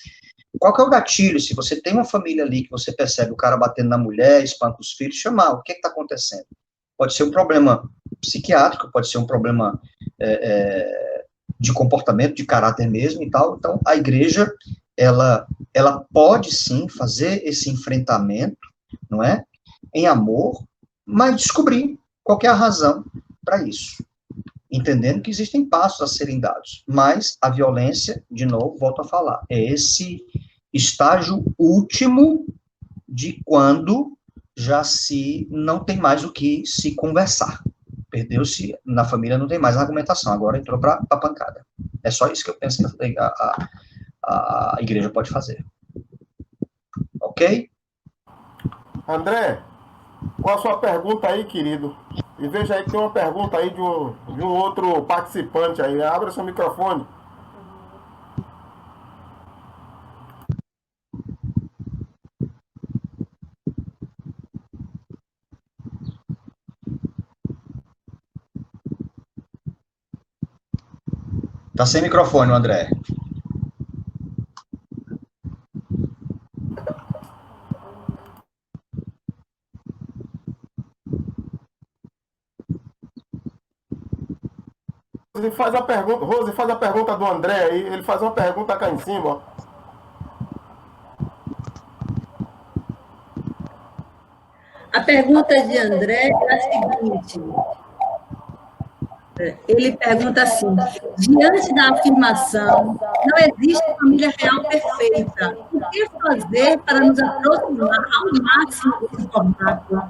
[SPEAKER 1] Qual que é o gatilho? Se você tem uma família ali que você percebe o cara batendo na mulher, espanca os filhos, chamar, o que está acontecendo? Pode ser um problema psiquiátrico, pode ser um problema de comportamento, de caráter mesmo e tal. Então, a igreja, ela pode sim fazer esse enfrentamento, não é? Em amor, mas descobrir qual que é a razão para isso. Entendendo que existem passos a serem dados. Mas a violência, de novo, volto a falar, é esse estágio último de quando já se não tem mais o que se conversar. Perdeu-se, na família não tem mais argumentação, agora entrou para a pancada. É só isso que eu penso que a igreja pode fazer. Ok?
[SPEAKER 2] André, qual a sua pergunta aí, querido? E veja aí que tem uma pergunta aí de um outro participante aí. Abra seu microfone.
[SPEAKER 1] Tá sem microfone, André.
[SPEAKER 2] faz a pergunta, Rose, faz a pergunta do André aí, ele faz uma pergunta cá em cima, ó.
[SPEAKER 6] A pergunta de André é a seguinte. Ele pergunta assim: diante da afirmação, não existe família real perfeita, o que fazer para nos aproximar ao máximo desse formato?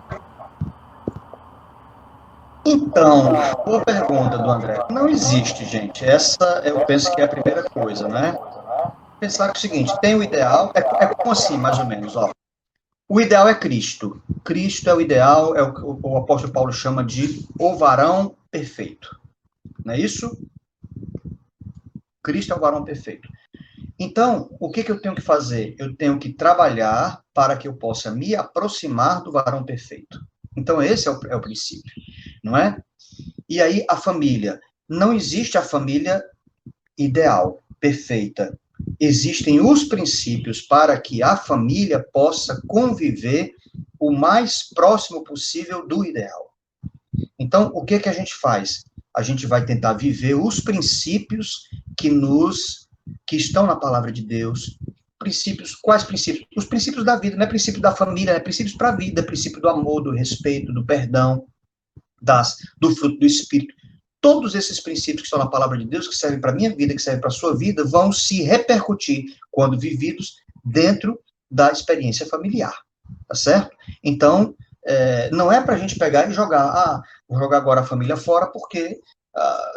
[SPEAKER 1] Então, boa pergunta do André. Não existe, gente. Essa eu penso que é a primeira coisa, né? Pensar que é o seguinte, tem o ideal, é como assim, mais ou menos, ó. O ideal é Cristo. Cristo é o ideal, é o que o apóstolo Paulo chama de o varão perfeito. Não é isso? Cristo é o varão perfeito. Então, o que eu tenho que fazer? Eu tenho que trabalhar para que eu possa me aproximar do varão perfeito. Então, esse é o princípio, não é? E aí, a família. Não existe a família ideal, perfeita. Existem os princípios para que a família possa conviver o mais próximo possível do ideal. Então, o que a gente faz? A gente vai tentar viver os princípios que estão na palavra de Deus. Princípios, quais princípios? Os princípios da vida, não é princípio da família, é princípios para a vida, princípio do amor, do respeito, do perdão, do fruto do Espírito. Todos esses princípios que estão na palavra de Deus, que servem para a minha vida, que servem para a sua vida, vão se repercutir, quando vividos, dentro da experiência familiar. Tá certo? Então, não é para a gente pegar e jogar, vou jogar agora a família fora, porque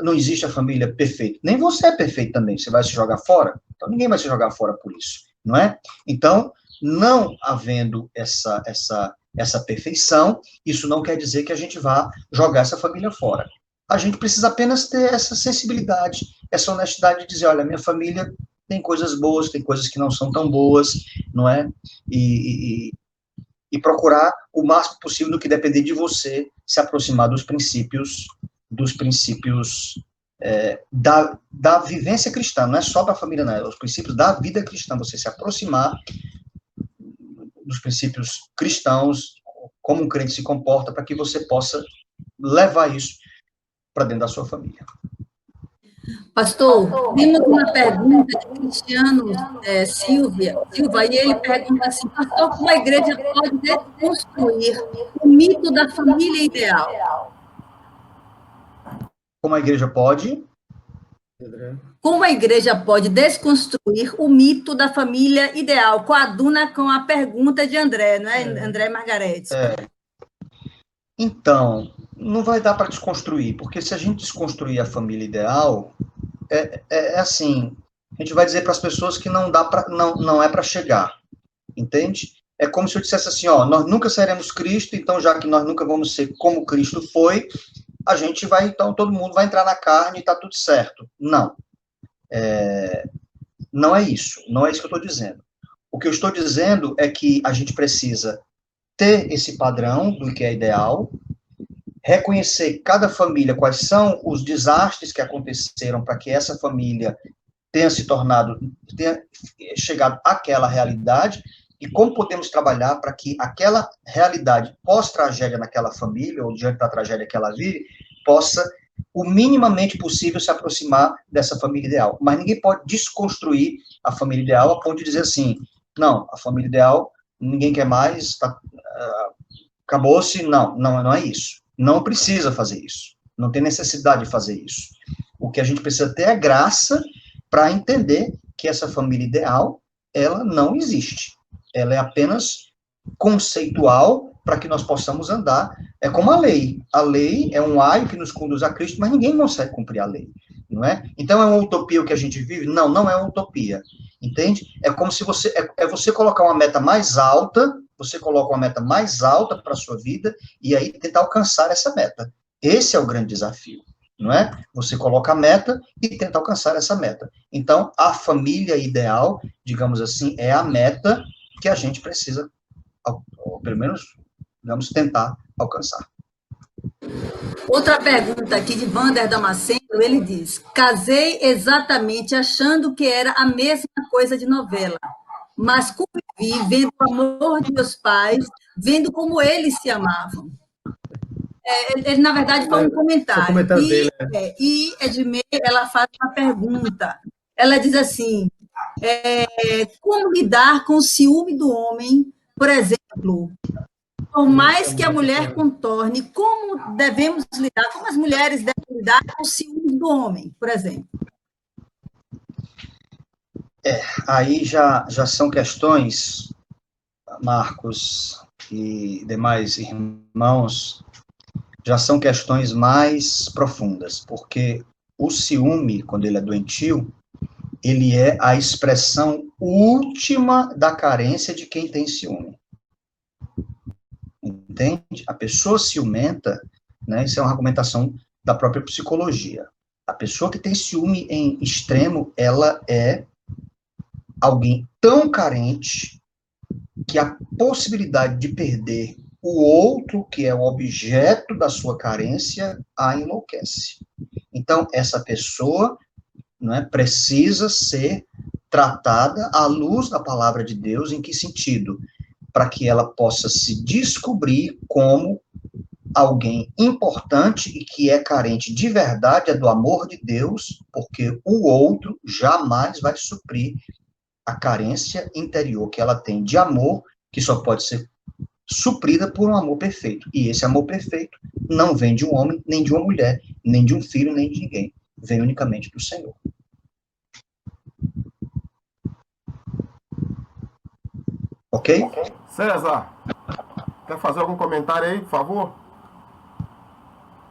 [SPEAKER 1] não existe a família perfeita. Nem você é perfeito também, você vai se jogar fora? Então, ninguém vai se jogar fora por isso, não é? Então, não havendo essa perfeição, isso não quer dizer que a gente vá jogar essa família fora. A gente precisa apenas ter essa sensibilidade, essa honestidade de dizer, olha, minha família tem coisas boas, tem coisas que não são tão boas, não é? E procurar o máximo possível do que depender de você se aproximar dos princípios da vivência cristã, não é só para a família, não, é os princípios da vida cristã, você se aproximar dos princípios cristãos, como um crente se comporta, para que você possa levar isso para dentro da sua família.
[SPEAKER 6] Pastor, temos uma pergunta de Cristiano Silva, e ele pergunta assim: pastor, como a igreja pode desconstruir o mito da família ideal?
[SPEAKER 1] Como a igreja pode?
[SPEAKER 6] Como a igreja pode desconstruir o mito da família ideal? Coaduna com a pergunta de André, não é, André Margarete?
[SPEAKER 1] Então, não vai dar para desconstruir, porque se a gente desconstruir a família ideal, é assim, a gente vai dizer para as pessoas que não é para chegar, entende? É como se eu dissesse assim, nós nunca seremos Cristo, então já que nós nunca vamos ser como Cristo foi, a gente vai, então todo mundo vai entrar na carne e está tudo certo. Não. Não é isso. Não é isso que eu estou dizendo. O que eu estou dizendo é que a gente precisa ter esse padrão do que é ideal, reconhecer cada família, quais são os desastres que aconteceram para que essa família tenha chegado àquela realidade, e como podemos trabalhar para que aquela realidade pós-tragédia naquela família, ou diante da tragédia que ela vive, possa, o minimamente possível, se aproximar dessa família ideal. Mas ninguém pode desconstruir a família ideal a ponto de dizer assim, não, a família ideal, ninguém quer mais, acabou-se, não é isso. Não precisa fazer isso. Não tem necessidade de fazer isso. O que a gente precisa ter é graça para entender que essa família ideal, ela não existe. Ela é apenas conceitual para que nós possamos andar. É como a lei. A lei é um aio que nos conduz a Cristo, mas ninguém consegue cumprir a lei, não é? Então, é uma utopia o que a gente vive? Não é uma utopia, entende? É como se você colocar uma meta mais alta, você coloca uma meta mais alta para a sua vida, e aí tentar alcançar essa meta. Esse é o grande desafio, não é? Você coloca a meta e tenta alcançar essa meta. Então, a família ideal, digamos assim, é a meta que a gente precisa, ou pelo menos, vamos tentar alcançar.
[SPEAKER 6] Outra pergunta aqui de Vander Damasceno, ele diz: casei exatamente achando que era a mesma coisa de novela, mas convivi vendo o amor de meus pais, vendo como eles se amavam. Ele, na verdade, foi um comentário.
[SPEAKER 1] comentário dele.
[SPEAKER 6] E Edmê, ela faz uma pergunta. Ela diz assim, como lidar com o ciúme do homem, por exemplo, por mais que a mulher contorne, como devemos lidar, como as mulheres devem lidar com o ciúme do homem, por exemplo?
[SPEAKER 1] Aí já são questões, Marcos e demais irmãos, já são questões mais profundas, porque o ciúme, quando ele é doentio, ele é a expressão última da carência de quem tem ciúme. Entende? A pessoa ciumenta, né, isso é uma argumentação da própria psicologia. A pessoa que tem ciúme em extremo, ela é alguém tão carente que a possibilidade de perder o outro, que é o objeto da sua carência, a enlouquece. Então, essa pessoa, né, precisa ser tratada à luz da palavra de Deus. Em que sentido? Para que ela possa se descobrir como alguém importante e que é carente de verdade, é do amor de Deus, porque o outro jamais vai suprir a carência interior que ela tem de amor, que só pode ser suprida por um amor perfeito. E esse amor perfeito não vem de um homem, nem de uma mulher, nem de um filho, nem de ninguém. Vem unicamente do Senhor. Ok?
[SPEAKER 2] César, quer fazer algum comentário aí, por favor?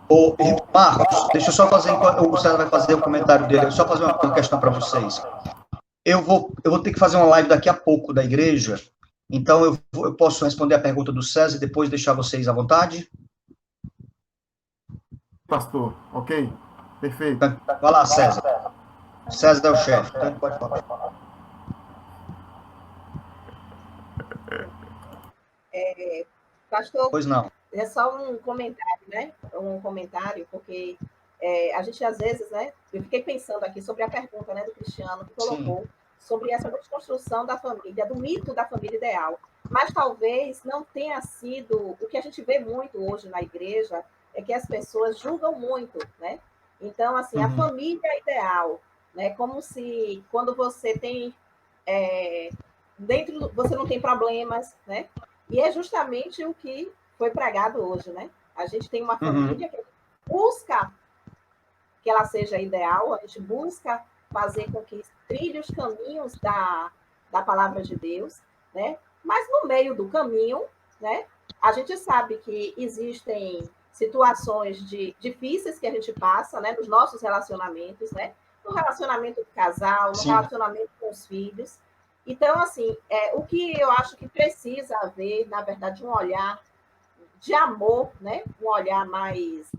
[SPEAKER 1] Ô, Marcos, deixa eu só fazer, o César vai fazer o comentário dele, eu só fazer uma questão para vocês. Eu vou ter que fazer uma live daqui a pouco da igreja, então eu posso responder a pergunta do César e depois deixar vocês à vontade?
[SPEAKER 2] Pastor, ok? Perfeito.
[SPEAKER 1] Vai lá, César. César é o chefe, então ele pode falar.
[SPEAKER 4] Pastor,
[SPEAKER 1] Pois não.
[SPEAKER 4] é só um comentário, né? Um comentário, porque a gente, às vezes, né? Eu fiquei pensando aqui sobre a pergunta, né, do Cristiano, que colocou sobre essa desconstrução da família, do mito da família ideal. Mas talvez não tenha sido... O que a gente vê muito hoje na igreja é que as pessoas julgam muito, né? Então, assim, a família ideal, né? Como se quando você tem... você não tem problemas, né? E é justamente o que foi pregado hoje, né? A gente tem uma família que busca que ela seja ideal, a gente busca fazer com que trilhe os caminhos da palavra de Deus, né? Mas no meio do caminho, né? A gente sabe que existem situações difíceis que a gente passa, né? Nos nossos relacionamentos, né? No relacionamento do casal, no relacionamento com os filhos. Então, assim, o que eu acho que precisa haver, na verdade, um olhar de amor, né? Um olhar mais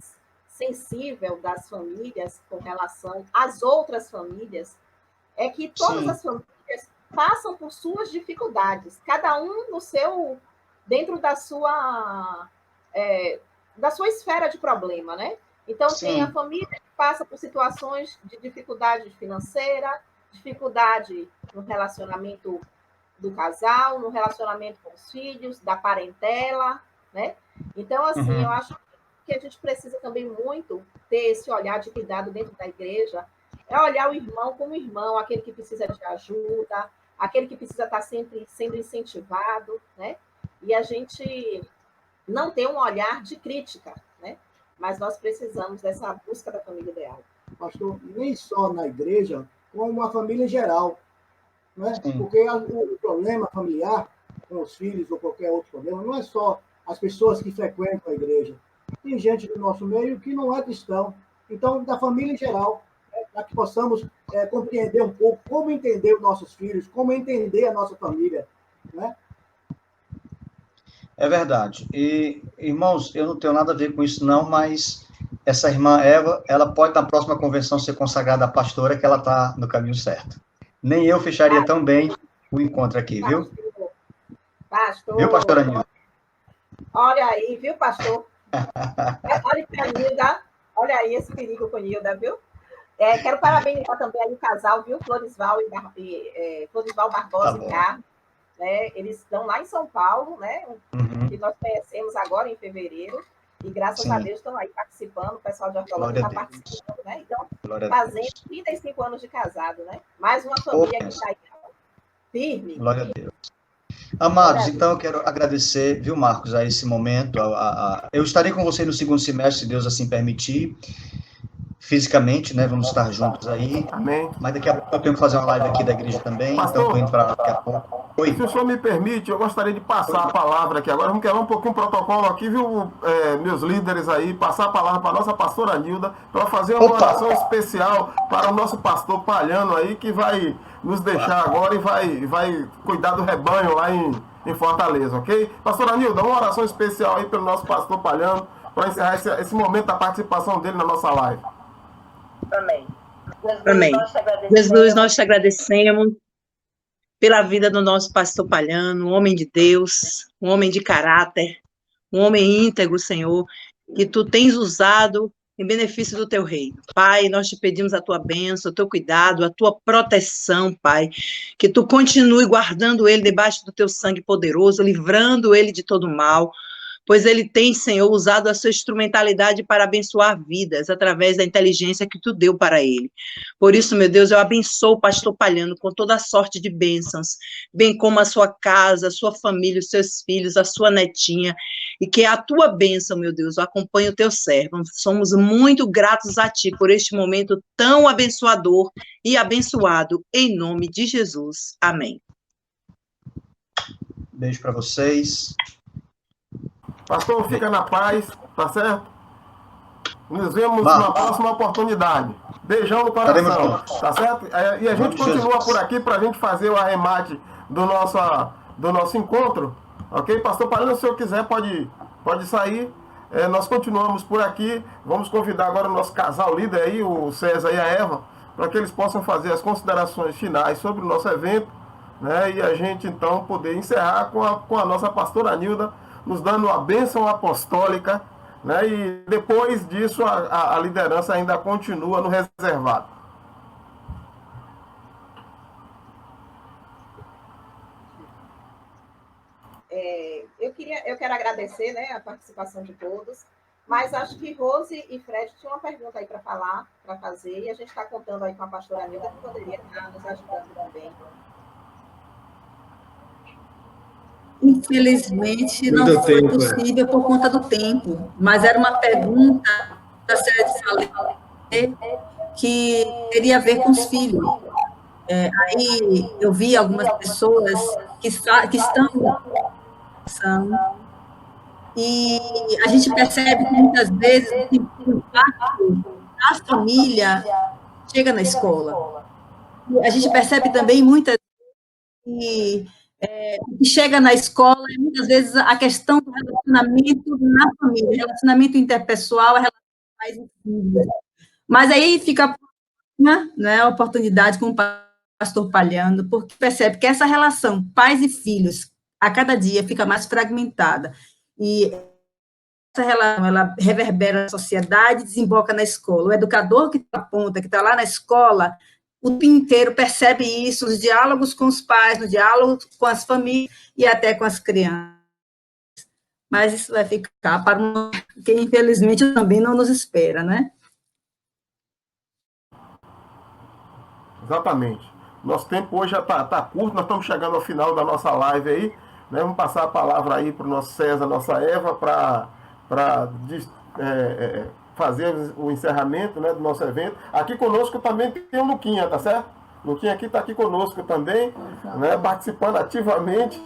[SPEAKER 4] sensível das famílias com relação às outras famílias, é que todas as famílias passam por suas dificuldades, cada um no seu, dentro da sua esfera de problema, né? Então, tem a família que passa por situações de dificuldade financeira, dificuldade no relacionamento do casal, no relacionamento com os filhos, da parentela, né? Então, assim, eu acho que a gente precisa também muito ter esse olhar de cuidado dentro da igreja, é olhar o irmão como irmão, aquele que precisa de ajuda, aquele que precisa estar sempre sendo incentivado, né? E a gente não ter um olhar de crítica, né? Mas nós precisamos dessa busca da família ideal.
[SPEAKER 3] Pastor, nem só na igreja, como a família em geral, né? Porque o problema familiar com os filhos ou qualquer outro problema não é só as pessoas que frequentam a igreja. Tem gente do nosso meio que não é cristão. Então, da família em geral, para que possamos compreender um pouco como entender os nossos filhos, como entender a nossa família, né?
[SPEAKER 1] É verdade. E, irmãos, eu não tenho nada a ver com isso não, mas essa irmã Eva, ela pode na próxima convenção ser consagrada a pastora, que ela está no caminho certo. Nem eu fecharia tão bem o encontro aqui, viu?
[SPEAKER 4] Pastor.
[SPEAKER 1] Viu, pastora Nilda?
[SPEAKER 4] Olha aí, viu, pastor? Olha para a Nilda. Olha aí esse perigo com a Nilda, viu? Quero parabenizar também aí o casal, viu? Florisval Barbosa e Carlos. Né? Eles estão lá em São Paulo, né? Que nós conhecemos agora em fevereiro. E graças
[SPEAKER 1] Sim.
[SPEAKER 4] a Deus estão aí participando, o pessoal de Hortolândia está participando, né? Então, fazendo 35 anos de casado, né? Mais uma família que está aí firme.
[SPEAKER 1] Glória a Deus. Amados, então eu quero agradecer, viu, Marcos, a esse momento. Eu estarei com você no segundo semestre, se Deus assim permitir, fisicamente, né? Vamos estar juntos aí.
[SPEAKER 2] Amém.
[SPEAKER 1] Mas daqui a pouco eu tenho que fazer uma live aqui da igreja também,
[SPEAKER 2] Pastor,
[SPEAKER 1] então estou indo para lá daqui a pouco. Oi.
[SPEAKER 2] Se o senhor me permite, eu gostaria de passar a palavra aqui agora. Vamos quebrar um pouquinho o protocolo aqui, viu, meus líderes aí, passar a palavra para a nossa pastora Nilda, para fazer uma oração especial para o nosso pastor Palhano aí, que vai nos deixar agora e vai cuidar do rebanho lá em Fortaleza, ok? Pastora Nilda, uma oração especial aí pelo nosso pastor Palhano, para encerrar esse momento da participação dele na nossa live.
[SPEAKER 5] Amém. Amém. Jesus, nós te agradecemos pela vida do nosso pastor Palhano, um homem de Deus, um homem de caráter, um homem íntegro, Senhor, que tu tens usado em benefício do teu reino. Pai, nós te pedimos a tua bênção, o teu cuidado, a tua proteção, Pai, que tu continue guardando ele debaixo do teu sangue poderoso, livrando ele de todo mal, pois ele tem, Senhor, usado a sua instrumentalidade para abençoar vidas, através da inteligência que tu deu para ele. Por isso, meu Deus, eu abençoo o pastor Palhano com toda a sorte de bênçãos, bem como a sua casa, a sua família, os seus filhos, a sua netinha, e que a tua bênção, meu Deus, acompanhe o teu servo. Somos muito gratos a ti por este momento tão abençoador e abençoado, em nome de Jesus. Amém.
[SPEAKER 1] Beijo para vocês.
[SPEAKER 2] Pastor, fica na paz, tá certo? Nos vemos na próxima oportunidade. Beijão no coração, tá certo? E a gente continua por aqui para a gente fazer o arremate do nosso encontro, ok? Pastor Palhano, se o senhor quiser, pode sair. Nós continuamos por aqui. Vamos convidar agora o nosso casal líder aí, o César e a Eva, para que eles possam fazer as considerações finais sobre o nosso evento, né? E a gente, então, poder encerrar com a nossa pastora Nilda, nos dando a bênção apostólica, né? E depois disso a liderança ainda continua no reservado.
[SPEAKER 4] Eu quero agradecer, né, a participação de todos, mas acho que Rose e Fred tinham uma pergunta aí para fazer, e a gente está contando aí com a pastora Nilda, que poderia estar nos ajudando também.
[SPEAKER 6] Infelizmente, não foi possível por conta do tempo, mas era uma pergunta da série de Salé que teria a ver com os filhos. Aí eu vi algumas pessoas que estão e a gente percebe que muitas vezes o impacto da família chega na escola. E a gente percebe também muitas vezes que chega na escola e muitas vezes a questão do relacionamento na família, relacionamento interpessoal, relação pais e filhos. Mas aí fica, né, a oportunidade com o pastor Palhano, porque percebe que essa relação pais e filhos a cada dia fica mais fragmentada. E essa relação, ela reverbera na sociedade, desemboca na escola. O educador que aponta, que está lá na escola, o tempo inteiro percebe isso, nos diálogos com os pais, no diálogo com as famílias e até com as crianças. Mas isso vai ficar para que, infelizmente, também não nos espera, né?
[SPEAKER 2] Exatamente. Nosso tempo hoje já está curto, nós estamos chegando ao final da nossa live aí, né? Vamos passar a palavra aí para o nosso César, nossa Eva, para fazer o encerramento, né, do nosso evento. Aqui conosco também tem o Luquinha, tá certo? Luquinha aqui está aqui conosco também, né, participando ativamente.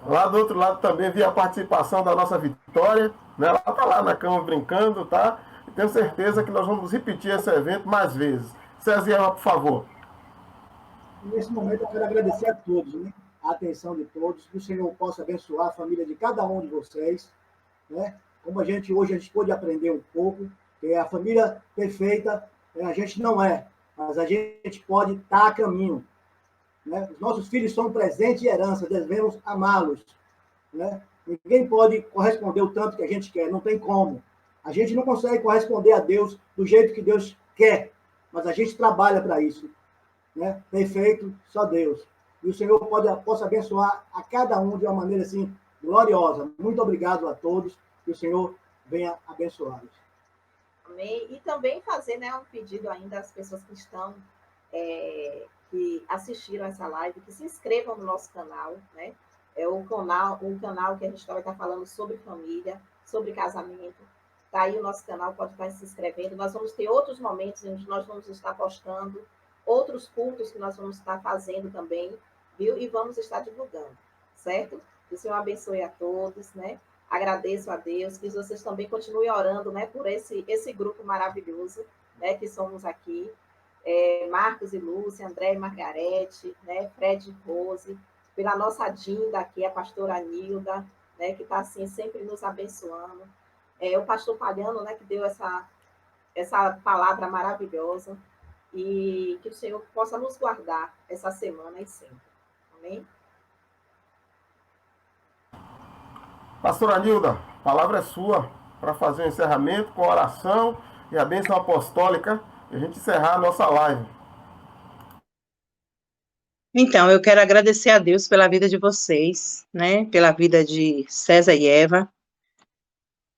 [SPEAKER 2] Lá do outro lado também vi a participação da nossa Vitória, né? Ela está lá na cama brincando, tá? E tenho certeza que nós vamos repetir esse evento mais vezes. César e Eva, por favor.
[SPEAKER 3] Nesse momento eu quero agradecer a todos, né? A atenção de todos, que o Senhor possa abençoar a família de cada um de vocês, né? Como hoje a gente pôde aprender um pouco, que a família perfeita a gente não é, mas a gente pode estar a caminho, né? Os nossos filhos são presente e herança, devemos amá-los, né? Ninguém pode corresponder o tanto que a gente quer, não tem como. A gente não consegue corresponder a Deus do jeito que Deus quer, mas a gente trabalha para isso, né? Perfeito, só Deus. E o Senhor possa abençoar a cada um de uma maneira assim gloriosa. Muito obrigado a todos. Que o Senhor venha abençoá-los.
[SPEAKER 4] Amém? E também fazer, né, um pedido ainda às pessoas que estão, que assistiram essa live, que se inscrevam no nosso canal, né? É um canal que a gente vai estar falando sobre família, sobre casamento. Tá aí o nosso canal, pode estar se inscrevendo. Nós vamos ter outros momentos onde nós vamos estar postando outros cultos que nós vamos estar fazendo também, viu? E vamos estar divulgando, certo? Que o Senhor abençoe a todos, né? Agradeço a Deus, que vocês também continuem orando, né, por esse grupo maravilhoso, né, que somos aqui, Marcos e Lúcia, André e Margarete, né, Fred e Rose, pela nossa Dinda aqui, a pastora Nilda, né, que está assim sempre nos abençoando, o pastor Palhano, né, que deu essa palavra maravilhosa, e que o Senhor possa nos guardar essa semana e sempre. Amém?
[SPEAKER 2] Pastora Nilda, a palavra é sua para fazer o encerramento com a oração e a bênção apostólica e a gente encerrar a nossa live.
[SPEAKER 5] Então, eu quero agradecer a Deus pela vida de vocês, né? Pela vida de César e Eva,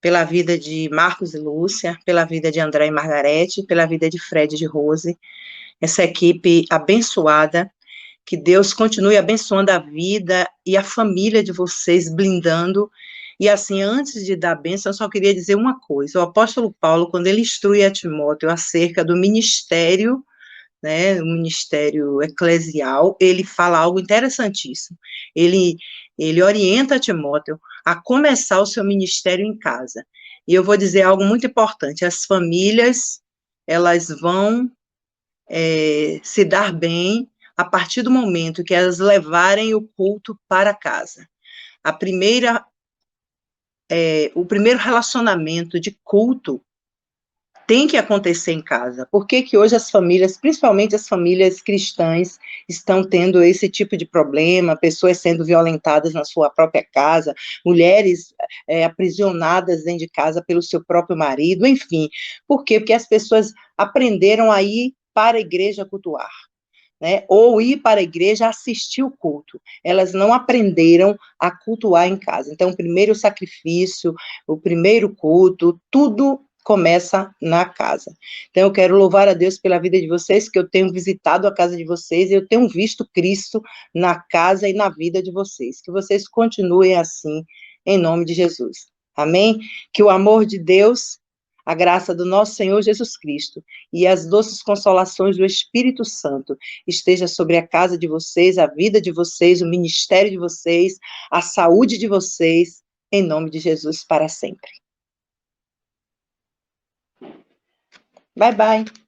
[SPEAKER 5] pela vida de Marcos e Lúcia, pela vida de André e Margarete, pela vida de Fred e de Rose, essa equipe abençoada, que Deus continue abençoando a vida e a família de vocês, blindando. E assim, antes de dar a bênção, eu só queria dizer uma coisa, o apóstolo Paulo, quando ele instrui a Timóteo acerca do ministério, né, o ministério eclesial, ele fala algo interessantíssimo, ele orienta Timóteo a começar o seu ministério em casa, e eu vou dizer algo muito importante, as famílias, elas vão se dar bem a partir do momento que elas levarem o culto para casa. O primeiro relacionamento de culto tem que acontecer em casa. Por que que hoje as famílias, principalmente as famílias cristãs, estão tendo esse tipo de problema, pessoas sendo violentadas na sua própria casa, mulheres aprisionadas dentro de casa pelo seu próprio marido, enfim. Por quê? Porque as pessoas aprenderam a ir para a igreja cultuar, né? Ou ir para a igreja assistir o culto. Elas não aprenderam a cultuar em casa. Então, o primeiro sacrifício, o primeiro culto, tudo começa na casa. Então, eu quero louvar a Deus pela vida de vocês, que eu tenho visitado a casa de vocês, e eu tenho visto Cristo na casa e na vida de vocês. Que vocês continuem assim, em nome de Jesus. Amém? Que o amor de Deus, a graça do nosso Senhor Jesus Cristo e as doces consolações do Espírito Santo esteja sobre a casa de vocês, a vida de vocês, o ministério de vocês, a saúde de vocês, em nome de Jesus, para sempre. Bye, bye.